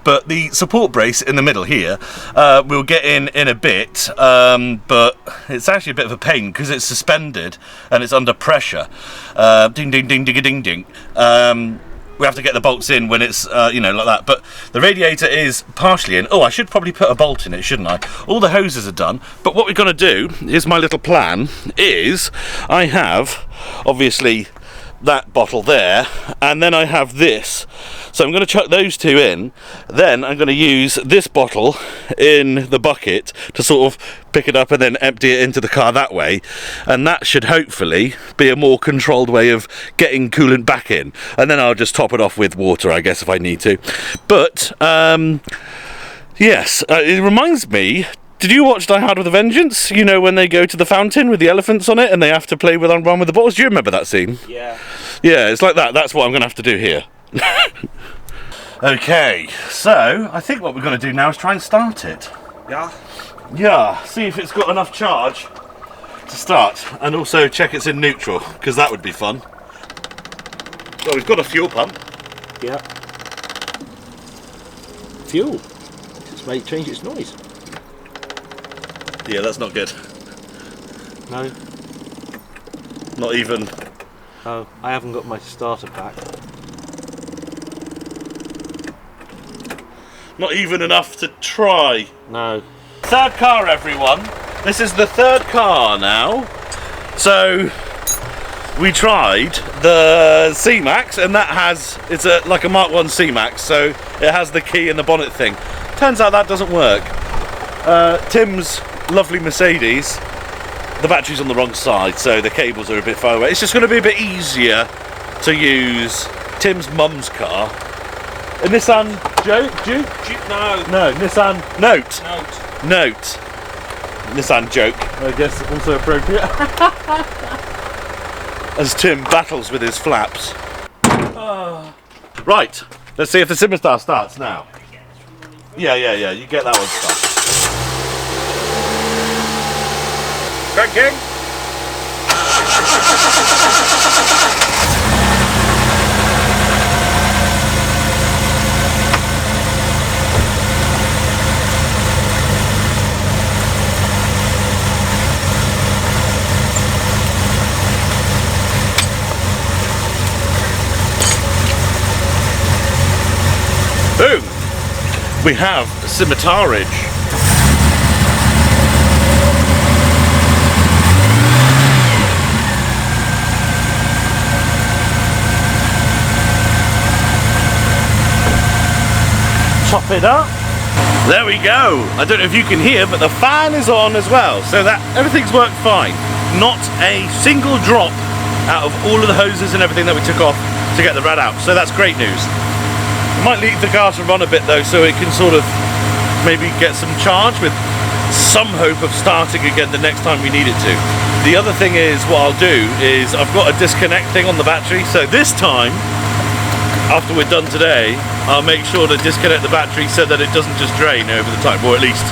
But the support brace in the middle here, we'll get in a bit, but it's actually a bit of a pain because it's suspended and it's under pressure. Ding, ding, ding, ding, ding, ding. we have to get the bolts in when it's, you know, like that. But the radiator is partially in. Oh, I should probably put a bolt in it, shouldn't I? All the hoses are done. But what we're going to do is, my little plan is, I have, obviously, that bottle there, and then I have this. So I'm going to chuck those two in, then I'm going to use this bottle in the bucket to sort of pick it up and then empty it into the car that way, and that should hopefully be a more controlled way of getting coolant back in, and then I'll just top it off with water, I guess, if I need to. But yes, it reminds me, did you watch Die Hard with a Vengeance? You know, when they go to the fountain with the elephants on it and they have to play with and run with the bottles? Do you remember that scene? Yeah. Yeah, it's like that. That's what I'm going to have to do here. Okay, so I think what we're going to do now is try and start it. Yeah. Yeah, see if it's got enough charge to start, and also check it's in neutral, because that would be fun. Well, we've got a fuel pump. Yeah. Fuel. Just may change its noise. Yeah, that's not good. No. Not even. Oh, I haven't got my starter pack. Not even enough to try. No. Third car, everyone. This is the third car now. So we tried the C-Max, and that has, it's like a Mark 1 C-Max, so it has the key and the bonnet thing. Turns out that doesn't work. Tim's lovely Mercedes, the battery's on the wrong side, so the cables are a bit far away. It's just going to be a bit easier to use Tim's mum's car. A Nissan Juke? No, Nissan Note. Note. Nissan Joke, I guess, also appropriate. As Tim battles with his flaps. Right, let's see if the Scimitar starts now. Yeah, you get that one started. Cranking. Boom! We have Scimitarage. Top it up. There we go. I don't know if you can hear, but the fan is on as well, so that everything's worked fine. Not a single drop out of all of the hoses and everything that we took off to get the rat out, so that's great news. Might leave the car to run a bit though, so it can sort of maybe get some charge, with some hope of starting again the next time we need it to. The other thing is, what I'll do is, I've got a disconnect thing on the battery, so this time, after we're done today, I'll make sure to disconnect the battery so that it doesn't just drain over the time, or at least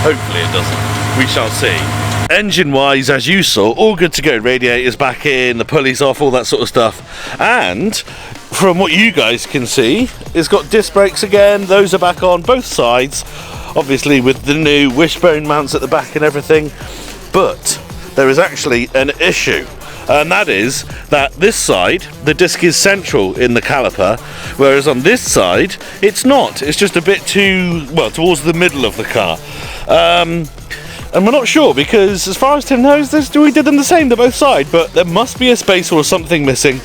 hopefully it doesn't. We shall see. Engine wise, as you saw, all good to go. Radiators back in, the pulleys off, all that sort of stuff. And from what you guys can see, it's got disc brakes again. Those are back on both sides, obviously with the new wishbone mounts at the back and everything. But there is actually an issue, and that is that this side, the disc is central in the caliper, whereas on this side it's not. It's just a bit too, well, towards the middle of the car. And we're not sure, because as far as Tim knows, we did them the same to both sides, but there must be a space or something missing.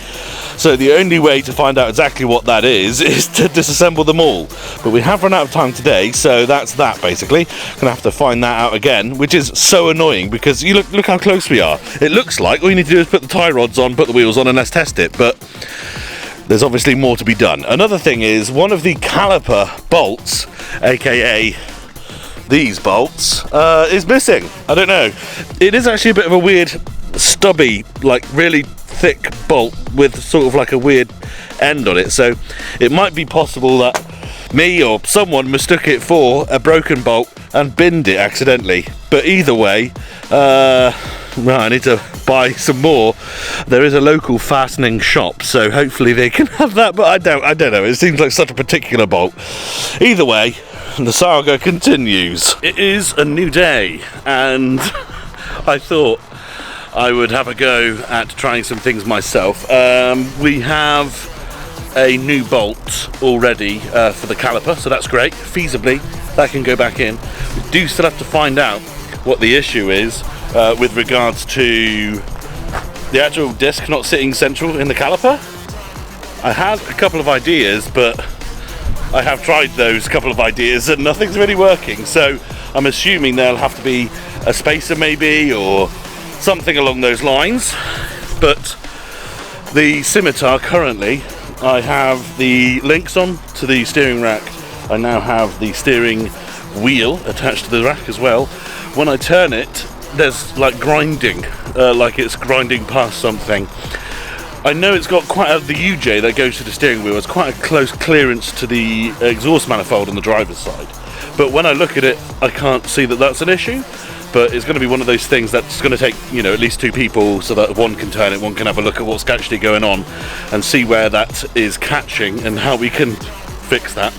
So the only way to find out exactly what that is to disassemble them all. But we have run out of time today, so that's that basically. Gonna have to find that out again, which is so annoying, because you look how close we are. It looks like all you need to do is put the tie rods on, put the wheels on, and let's test it, but there's obviously more to be done. Another thing is, one of the caliper bolts, aka these bolts, is missing. I don't know. It is actually a bit of a weird, stubby, like really thick bolt with sort of like a weird end on it. So it might be possible that me or someone mistook it for a broken bolt and binned it accidentally. But either way, well, I need to buy some more. There is a local fastening shop, so hopefully they can have that, but I don't know. It seems like such a particular bolt. Either way, the saga continues. It is a new day, and I thought I would have a go at trying some things myself. We have a new bolt already for the caliper, so that's great. Feasibly, that can go back in. We do still have to find out what the issue is with regards to the actual disc not sitting central in the caliper. I had a couple of ideas, but I have tried those couple of ideas and nothing's really working, so I'm assuming there'll have to be a spacer maybe, or something along those lines. But the Scimitar currently, I have the links on to the steering rack. I now have the steering wheel attached to the rack as well. When I turn it, there's like grinding, like it's grinding past something. I know it's got quite the UJ that goes to the steering wheel. It's quite a close clearance to the exhaust manifold on the driver's side. But when I look at it, I can't see that that's an issue. But it's going to be one of those things that's going to take, you know, at least two people, so that one can turn it, one can have a look at what's actually going on and see where that is catching and how we can fix that.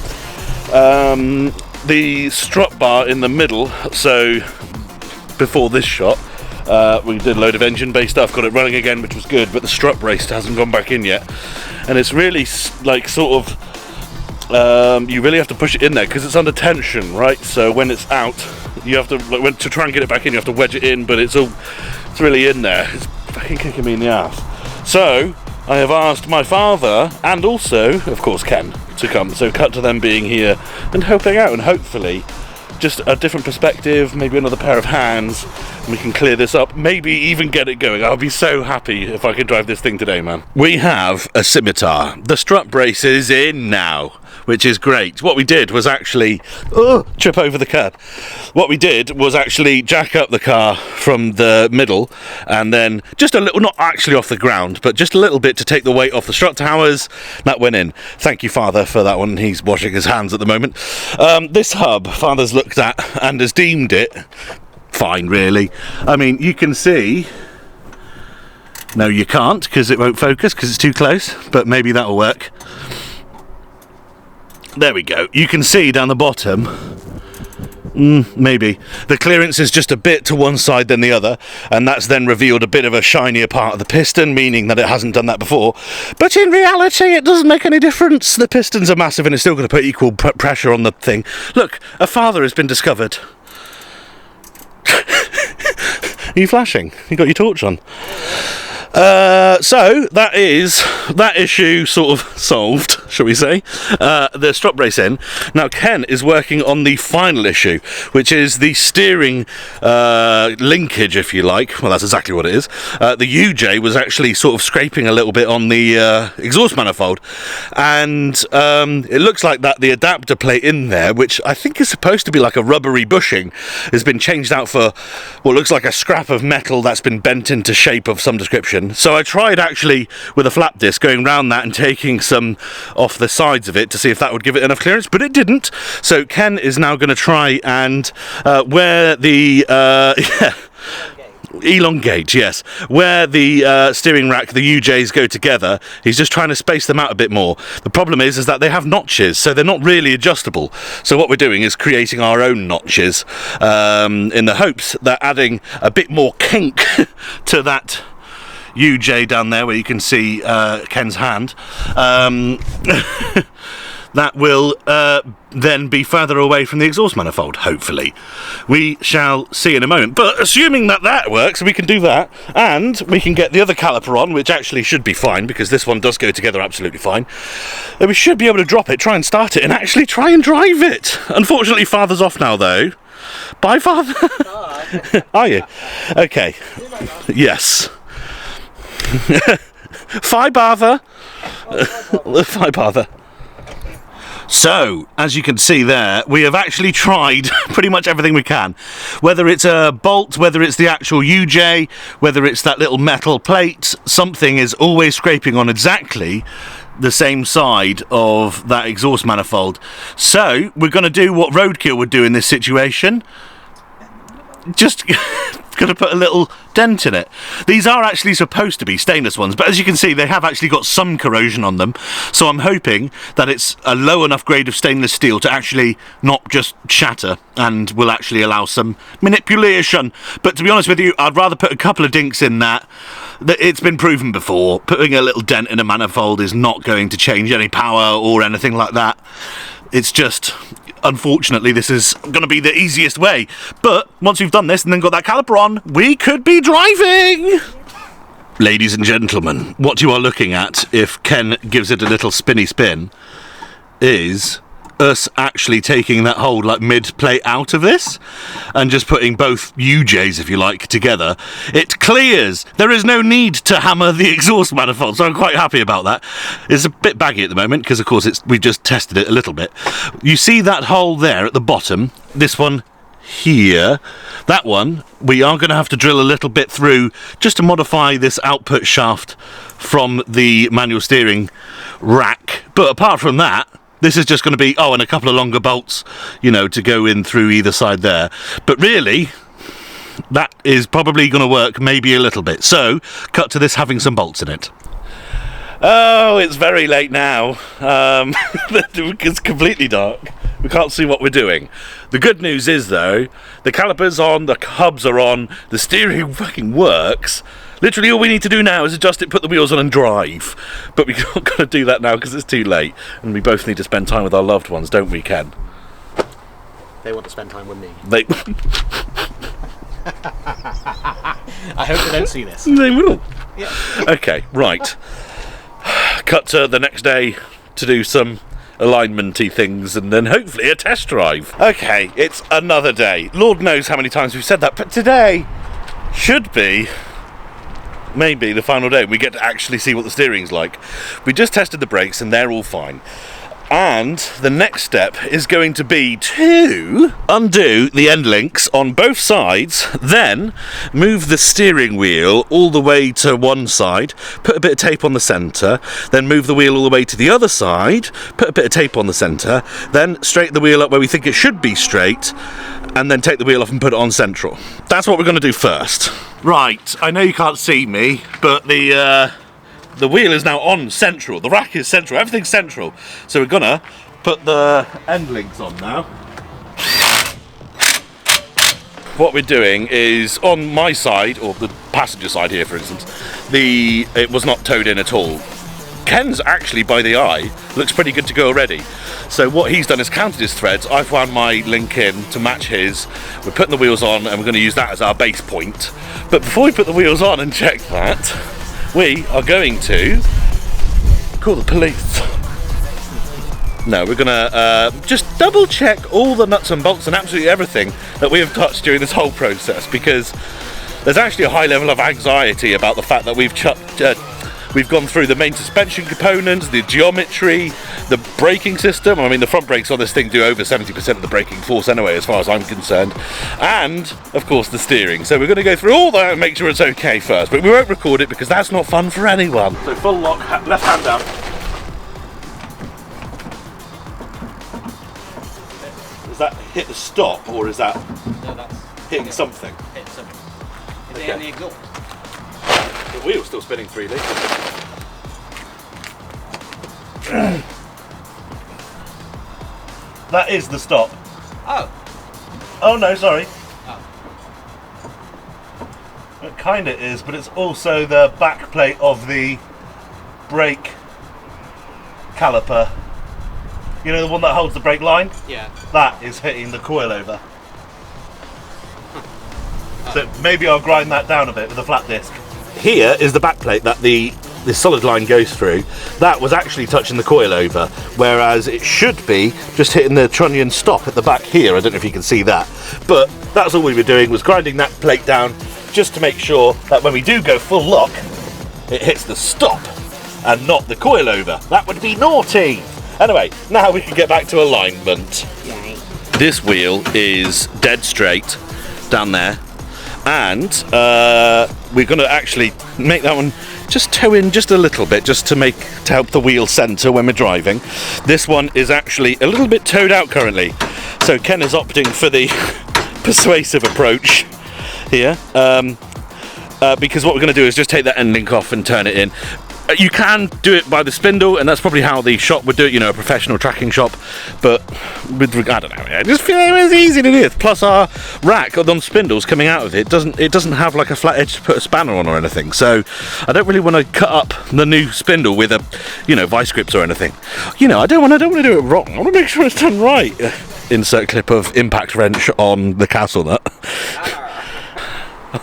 The strut bar in the middle, so before this shot, we did a load of engine bay stuff, got it running again, which was good, but the strut brace hasn't gone back in yet. And it's really like sort of, you really have to push it in there because it's under tension, right? So when it's out, you have to, like, to try and get it back in, you have to wedge it in, but it's really in there. It's fucking kicking me in the ass. So I have asked my father and also, of course, Ken to come. So cut to them being here and helping out, and hopefully just a different perspective, maybe another pair of hands, and we can clear this up, maybe even get it going. I'll be so happy if I can drive this thing today, man. We have a Scimitar. The strut brace is in now, which is great. What we did was actually trip over the curb. What we did was actually jack up the car from the middle and then just a little, not actually off the ground, but just a little bit to take the weight off the strut towers. That went in. Thank you, Father, for that one. He's washing his hands at the moment. This hub, Father's looked at and has deemed it fine, really. I mean, you can see. No, you can't, because it won't focus because it's too close, but maybe that'll work. There we go. You can see down the bottom, maybe, the clearance is just a bit to one side than the other, and that's then revealed a bit of a shinier part of the piston, meaning that it hasn't done that before. But in reality, it doesn't make any difference. The pistons are massive and it's still going to put equal pressure on the thing. Look, a father has been discovered. Are you flashing? You got your torch on. So that is that issue sort of solved, shall we say. The strut brace in. Now Ken is working on the final issue, which is the steering linkage, if you like. Well, that's exactly what it is. The UJ was actually sort of scraping a little bit on the exhaust manifold, and it looks like that the adapter plate in there, which I think is supposed to be like a rubbery bushing, has been changed out for what looks like a scrap of metal that's been bent into shape of some description. So I tried actually with a flap disc going round that and taking some off the sides of it to see if that would give it enough clearance, but it didn't. So Ken is now going to try and where the elongate, yes, where the steering rack, the UJs go together, he's just trying to space them out a bit more. The problem is that they have notches, so they're not really adjustable. So what we're doing is creating our own notches in the hopes that adding a bit more kink to that UJ down there where you can see Ken's hand, that will then be further away from the exhaust manifold, hopefully. We shall see in a moment, but assuming that that works, we can do that, and we can get the other caliper on, which actually should be fine, because this one does go together absolutely fine. Then we should be able to drop it, try and start it, and actually try and drive it. Unfortunately, Father's off now, though. Bye, Father. Bye. Are you? Okay. Yes. Phi Bartha. Phi Bartha. So, as you can see there, we have actually tried pretty much everything we can. Whether it's a bolt, whether it's the actual UJ, whether it's that little metal plate, something is always scraping on exactly the same side of that exhaust manifold. So, we're going to do what Roadkill would do in this situation. Just going to put a little dent in it. These are actually supposed to be stainless ones, but as you can see, they have actually got some corrosion on them. So I'm hoping that it's a low enough grade of stainless steel to actually not just shatter and will actually allow some manipulation. But to be honest with you, I'd rather put a couple of dinks in that. It's been proven before. Putting a little dent in a manifold is not going to change any power or anything like that. It's just, unfortunately, this is going to be the easiest way. But once we've done this and then got that caliper on, we could be driving! Ladies and gentlemen, what you are looking at, if Ken gives it a little spinny spin, is us actually taking that whole like mid plate out of this and just putting both UJs, if you like, together. It clears. There is no need to hammer the exhaust manifold, so I'm quite happy about that. It's a bit baggy at the moment because of course we've just tested it a little bit. You see that hole there at the bottom, this one here, that one we are going to have to drill a little bit through just to modify this output shaft from the manual steering rack. But apart from that, this is just going to be, and a couple of longer bolts, you know, to go in through either side there. But really, that is probably going to work maybe a little bit. So, cut to this having some bolts in it. Oh, it's very late now. It's completely dark. We can't see what we're doing. The good news is, though, the caliper's on, the hubs are on, the steering fucking works. Literally all we need to do now is adjust it, put the wheels on and drive. But we're not going to do that now because it's too late. And we both need to spend time with our loved ones, don't we, Ken? They want to spend time with me. They I hope they don't see this. They will. Yeah. Okay, right. Cut to the next day to do some alignment-y things and then hopefully a test drive. Okay, it's another day. Lord knows how many times we've said that, but today should be maybe the final day. We get to actually see what the steering's like. We just tested the brakes and they're all fine. And the next step is going to be to undo the end links on both sides, then move the steering wheel all the way to one side, put a bit of tape on the centre, then move the wheel all the way to the other side, put a bit of tape on the centre, then straighten the wheel up where we think it should be straight, and then take the wheel off and put it on central. That's what we're going to do first. Right, I know you can't see me, but the wheel is now on central, the rack is central, everything's central. So we're gonna put the end links on now. What we're doing is, on my side, or the passenger side here for instance, it was not towed in at all. Ken's actually, by the eye, looks pretty good to go already. So what he's done is counted his threads. I found my link in to match his. We're putting the wheels on and we're going to use that as our base point. But before we put the wheels on and check that, we are going to call the police. No, we're going to just double check all the nuts and bolts and absolutely everything that we have touched during this whole process, because there's actually a high level of anxiety about the fact that we've gone through the main suspension components, the geometry, the braking system. I mean, the front brakes on this thing do over 70% of the braking force anyway, as far as I'm concerned. And, of course, the steering. So we're going to go through all that and make sure it's okay first. But we won't record it because that's not fun for anyone. So full lock, left hand down. Does that hit the stop, or is that hitting something? Hit something. Is Okay. it in the exhaust? The wheel's still spinning freely. That is the stop. Oh no, sorry. It kinda is, but it's also the back plate of the brake caliper. You know, the one that holds the brake line? Yeah. That is hitting the coilover. So maybe I'll grind that down a bit with a flat disc. Here is the back plate that the solid line goes through. That was actually touching the coilover, whereas it should be just hitting the trunnion stop at the back here. I don't know if you can see that, but that's all we were doing, was grinding that plate down just to make sure that when we do go full lock, it hits the stop and not the coilover. That would be naughty. Anyway, now we can get back to alignment. Yay. This wheel is dead straight down there, and we're going to actually make that one just toe in just a little bit, just to help the wheel centre when we're driving. This one is actually a little bit towed out currently, so Ken is opting for the persuasive approach. here, because what we're going to do is just take that end link off and turn it in. You can do it by the spindle, and that's probably how the shop would do it, you know, a professional tracking shop, but with, I don't know, I just feel it was easy to do. Plus our rack on spindles coming out of it doesn't have like a flat edge to put a spanner on or anything, so I don't really want to cut up the new spindle with a, you know, vice grips or anything. You know, I don't want to do it wrong. I want to make sure it's done right. Insert clip of impact wrench on the castle nut.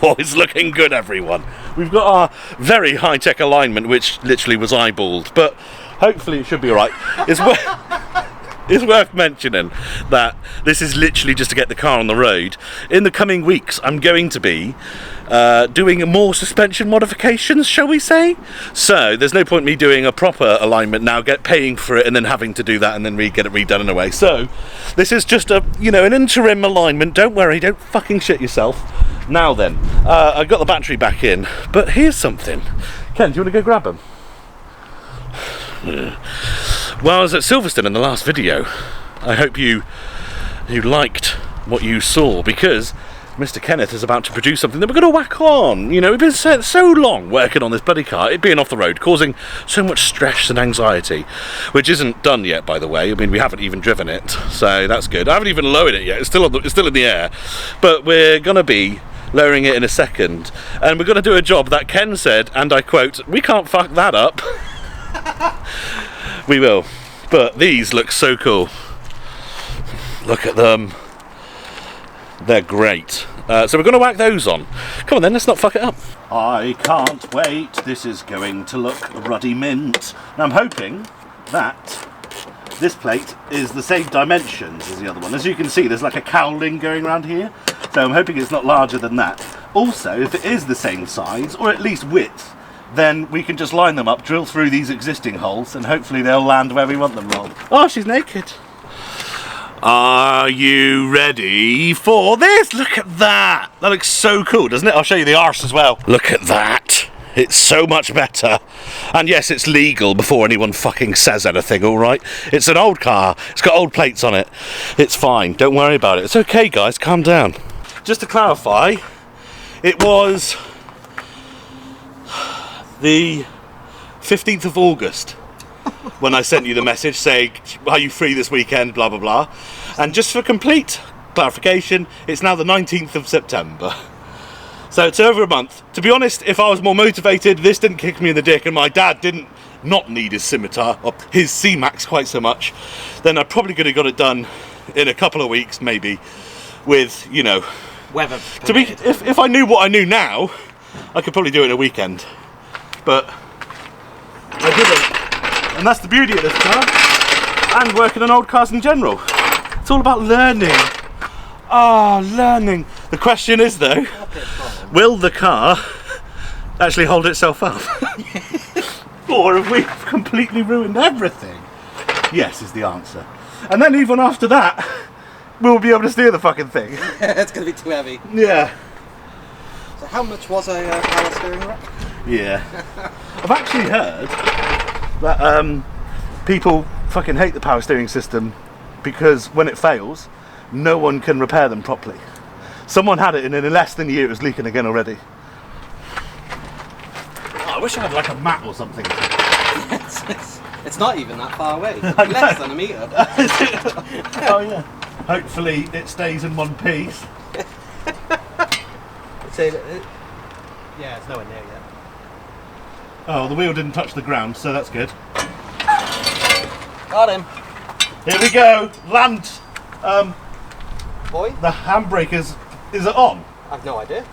Oh, it's looking good, everyone. We've got our very high-tech alignment, which literally was eyeballed, but hopefully it should be alright. It's worth mentioning that this is literally just to get the car on the road. In the coming weeks, I'm going to be doing more suspension modifications, shall we say? So there's no point me doing a proper alignment now, paying for it and then having to do that and then get it redone in a way. So this is just a, you know, an interim alignment. Don't worry, don't fucking shit yourself. Now then, I got the battery back in, but here's something. Ken, do you want to go grab them? Well, I was at Silverstone in the last video. I hope you liked what you saw, because Mr. Kenneth is about to produce something that we're going to whack on. You know, we've been so long working on this bloody car, it being off the road, causing so much stress and anxiety, which isn't done yet, by the way. I mean, we haven't even driven it, so that's good. I haven't even lowered it yet. It's still in the air, but we're going to be lowering it in a second, and we're going to do a job that Ken said, and I quote, "We can't fuck that up." We will, but these look so cool. Look at them, they're great. So we're going to whack those on. Come on then, let's not fuck it up. I can't wait. This is going to look ruddy mint. And I'm hoping that this plate is the same dimensions as the other one. As you can see, there's like a cowling going around here, so I'm hoping it's not larger than that. Also, if it is the same size, or at least width, then we can just line them up, drill through these existing holes, and hopefully they'll land where we want them to. Oh, she's naked. Are you ready for this? Look at that. That looks so cool, doesn't it? I'll show you the arse as well. Look at that. It's so much better. And yes, it's legal before anyone fucking says anything, alright? It's an old car. It's got old plates on it. It's fine. Don't worry about it. It's okay, guys. Calm down. Just to clarify, it was the 15th of August when I sent you the message saying, are you free this weekend, blah, blah, blah. And just for complete clarification, it's now the 19th of September. So it's over a month. To be honest, if I was more motivated, this didn't kick me in the dick, and my dad didn't not need his Scimitar, or his C-Max quite so much, then I probably could have got it done in a couple of weeks, maybe, with, you know, weather. If I knew what I knew now, I could probably do it in a weekend. But I didn't. And that's the beauty of this car, and working on old cars in general. It's all about learning. Learning. The question is though, will the car actually hold itself up? Or have we completely ruined everything? Yes is the answer. And then even after that, we'll be able to steer the fucking thing. It's going to be too heavy. Yeah. So how much was a power steering rack? Yeah. I've actually heard that people fucking hate the power steering system because when it fails, no one can repair them properly. Someone had it and in less than a year it was leaking again already. Oh, I wish I had like a mat or something. It's not even that far away. Less than a metre. Oh yeah. Hopefully it stays in one piece. Yeah, it's nowhere near yet. Oh, the wheel didn't touch the ground, so that's good. Got him. Here we go. Land. Boy? The handbrake is it on? I've no idea.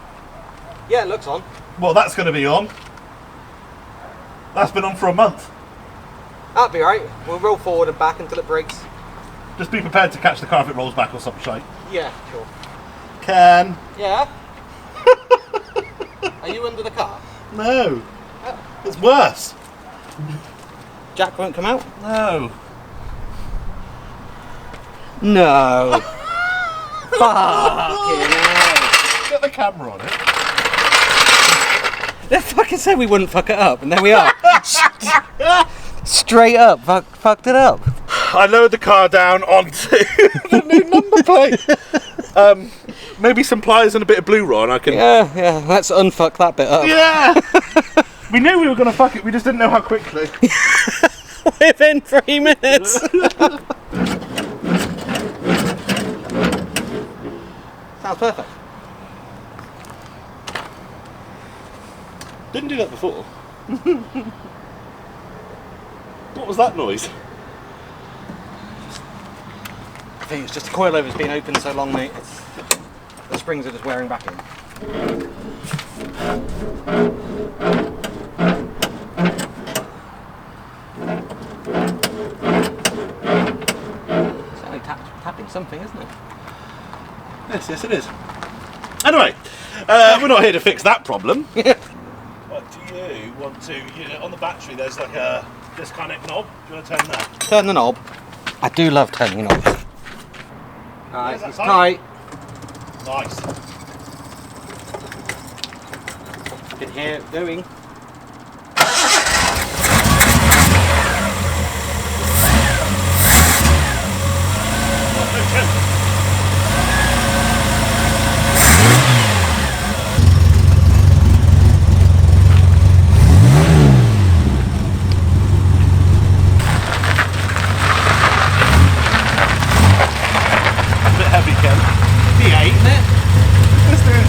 Yeah, it looks on. Well, that's going to be on. That's been on for a month. That'll be right. We'll roll forward and back until it breaks. Just be prepared to catch the car if it rolls back or something shite. Yeah, sure. Ken. Yeah? Are you under the car? No. It's worse. Jack won't come out? No. No. Fucking hell. Get the camera on it. They fucking said we wouldn't fuck it up, and there we are. Straight up, fucked it up. I lowered the car down onto the new number plate. maybe some pliers and a bit of blue raw, and I can. Yeah. Let's unfuck that bit up. Yeah. We knew we were going to fuck it. We just didn't know how quickly. Within 3 minutes. Sounds perfect. Didn't do that before. What was that noise? I think it's just the coilover's been open so long, mate. The springs are just wearing back in. It's only tapping something, isn't it? Yes, it is. Anyway, we're not here to fix that problem. What do you want to? On the battery, there's like a disconnect knob. Do you want to turn that? Turn the knob. I do love turning knobs. Alright, it's tight. Nice. You can hear it doing.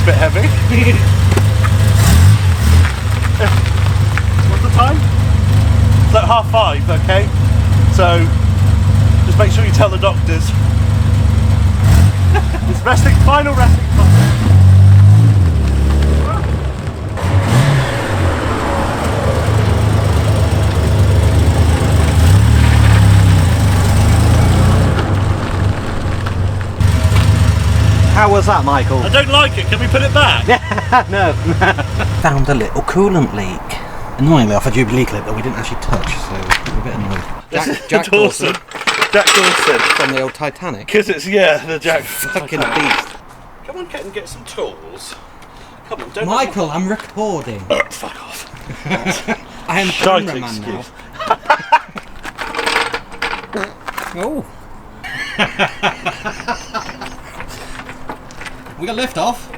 Bit heavy. What's the time? It's like 5:30, okay? So just make sure you tell the doctors. It's final resting time. How was that, Michael? I don't like it. Can we put it back? No. Found a little coolant leak. Annoyingly off a Jubilee clip that we didn't actually touch, so we're a bit annoyed. Jack Dawson. Jack Dawson. From the old Titanic. Because it's, the Jack. Fucking beast. Come on, Ket, and get some tools. Come on, don't. Michael, I'm recording. Fuck off. I am cameraman now. Oh. We got lift off.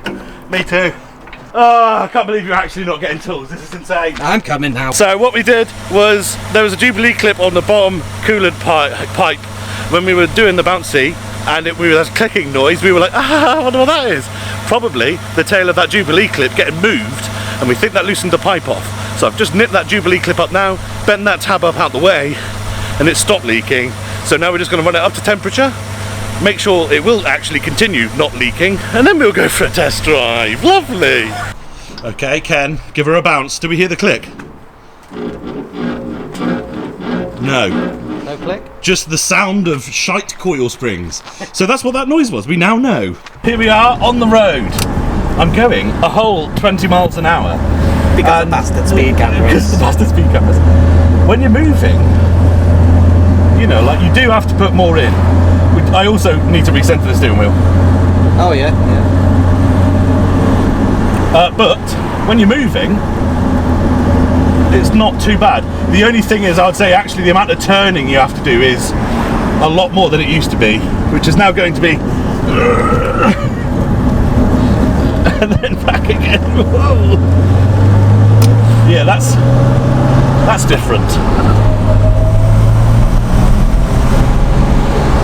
Me too. Oh, I can't believe you're actually not getting tools. This is insane. I'm coming now. So what we did was, there was a Jubilee clip on the bottom coolant pipe when we were doing the bouncy, and we were that clicking noise. We were like, I wonder what that is. Probably the tail of that Jubilee clip getting moved, and we think that loosened the pipe off. So I've just nipped that Jubilee clip up now, bent that tab up out the way, and it stopped leaking. So now we're just going to run it up to temperature, make sure it will actually continue not leaking, and then we'll go for a test drive. Lovely. Okay, Ken, give her a bounce. Do we hear the click? No. No click? Just the sound of shite coil springs. So that's what that noise was. We now know. Here we are on the road. I'm going a whole 20 miles an hour. Because of bastard speed cameras. Because of the bastard speed cameras. When you're moving, like you do have to put more in. I also need to recenter the steering wheel. Oh yeah. But when you're moving, it's not too bad. The only thing is, I'd say actually the amount of turning you have to do is a lot more than it used to be, which is now going to be and then back again. Whoa. Yeah, that's different.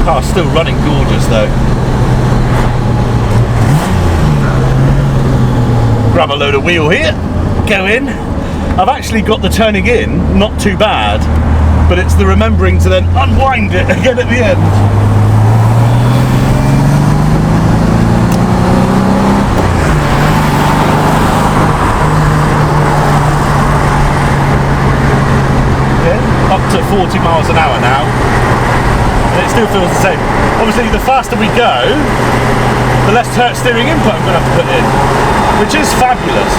Car's still running gorgeous though. Grab a load of wheel here, go in. I've actually got the turning in, not too bad, but it's the remembering to then unwind it again at the end. Yeah, up to 40 miles an hour now. And it still feels the same. Obviously, the faster we go, the less steering input I'm going to have to put in, which is fabulous.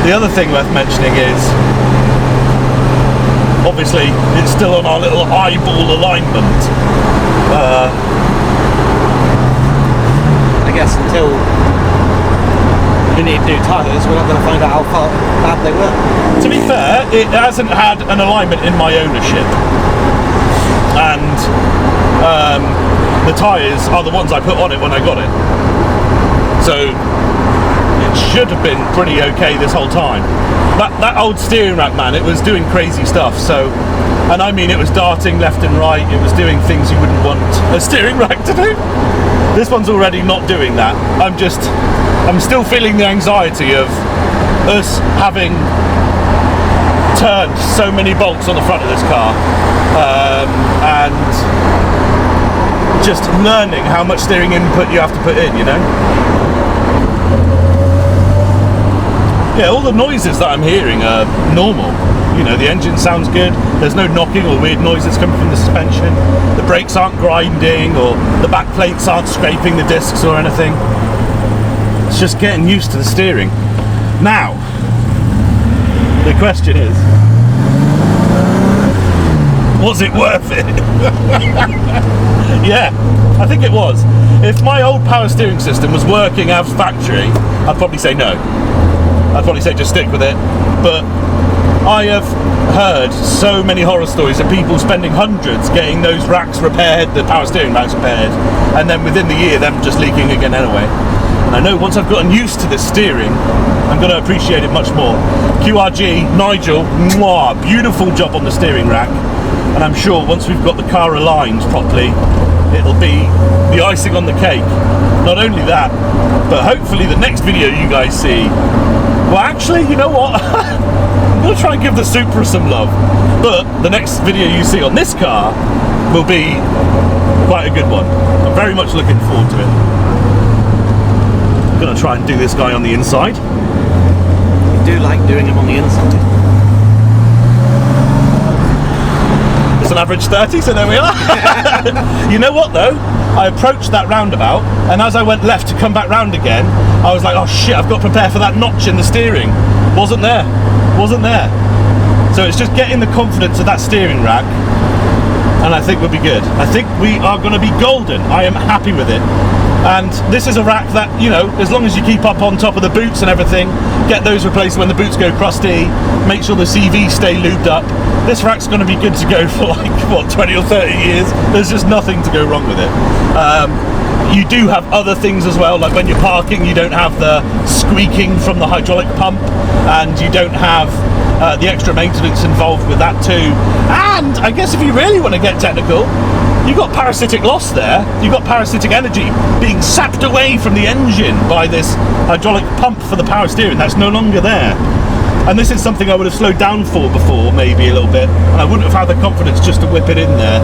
The other thing worth mentioning is, obviously, it's still on our little eyeball alignment. I guess until we need new tyres, we're not going to find out how far bad they were. To be fair, it hasn't had an alignment in my ownership, and the tyres are the ones I put on it when I got it. So it should have been pretty okay this whole time. That old steering rack, man, it was doing crazy stuff. So, and I mean, it was darting left and right. It was doing things you wouldn't want a steering rack to do. This one's already not doing that. I'm still feeling the anxiety of us having turned so many bolts on the front of this car, and just learning how much steering input you have to put in, you know? Yeah, all the noises that I'm hearing are normal. You know, the engine sounds good, there's no knocking or weird noises coming from the suspension, the brakes aren't grinding, or the back plates aren't scraping the discs or anything. It's just getting used to the steering. Now, the question is, was it worth it? Yeah, I think it was. If my old power steering system was working as factory, I'd probably say no. I'd probably say just stick with it. But I have heard so many horror stories of people spending hundreds getting those racks repaired, the power steering racks repaired, and then within the year them just leaking again anyway. And I know once I've gotten used to this steering, I'm going to appreciate it much more. QRG, Nigel, mwah, beautiful job on the steering rack. And I'm sure once we've got the car aligned properly, it'll be the icing on the cake. Not only that, but hopefully the next video you guys see, well actually, you know what? I'm going to try and give the Supra some love. But the next video you see on this car will be quite a good one. I'm very much looking forward to it. I'm going to try and do this guy on the inside. You do like doing him on the inside. It's an average 30, so there we are. You know what though? I approached that roundabout, and as I went left to come back round again, I was like, oh shit, I've got to prepare for that notch in the steering. Wasn't there. So it's just getting the confidence of that steering rack, and I think we'll be good. I think we are going to be golden. I am happy with it. And this is a rack that, you know, as long as you keep up on top of the boots and everything, get those replaced when the boots go crusty, make sure the CVs stay lubed up, this rack's going to be good to go for like, what, 20 or 30 years? There's just nothing to go wrong with it. You do have other things as well, like when you're parking, you don't have the squeaking from the hydraulic pump, and you don't have the extra maintenance involved with that too. And I guess if you really want to get technical, you've got parasitic loss there. You've got parasitic energy being sapped away from the engine by this hydraulic pump for the power steering. That's no longer there. And this is something I would have slowed down for before, maybe a little bit, and I wouldn't have had the confidence just to whip it in there,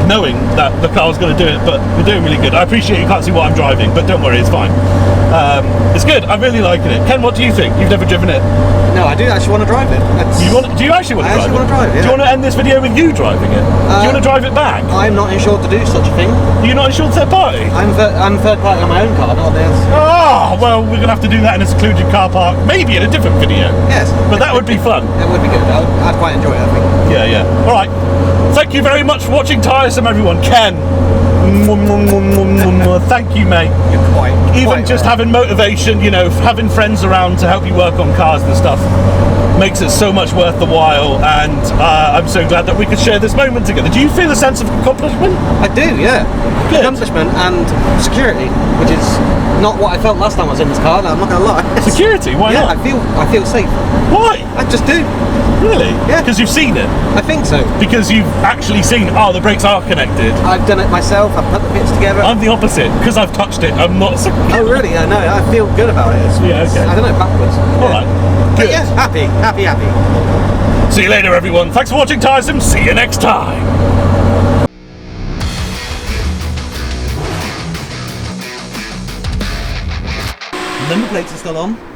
knowing that the car was going to do it. But we're doing really good. I appreciate you can't see what I'm driving, but don't worry, it's fine. It's good. I'm really liking it. Ken, what do you think? You've never driven it? No, I do actually want to drive it. Do you actually want to drive it? I actually want to drive it, yeah. Do you want to end this video with you driving it? Do you want to drive it back? I'm not insured to do such a thing. You're not insured third party? I'm third party on my own car, not theirs. Oh, well, we're going to have to do that in a secluded car park, maybe in a different video. Yes. But that would be fun. It would be good. I'd quite enjoy it, I think. Yeah. All right. Thank you very much for watching Tiresome, everyone. Ken. Thank you, mate. You're Even just having motivation, you know, having friends around to help you work on cars and stuff makes it so much worth the while, and I'm so glad that we could share this moment together. Do you feel a sense of accomplishment? I do, yeah. Good. Accomplishment and security, which is not what I felt last time I was in this car. I'm not gonna lie. Security? Why yeah, not? I feel safe. Why? I just do. Really? Yeah. Because you've seen it? I think so. Because you've actually seen, the brakes are connected. I've done it myself. I've put the bits together. I'm the opposite. Because I've touched it, I'm not secure. Oh really? I know. I feel good about it. Yeah, okay. I don't know, backwards. Alright. But Good. yeah, happy. See you later, everyone. Thanks for watching Tiresome. See you next time. Number plates are still on.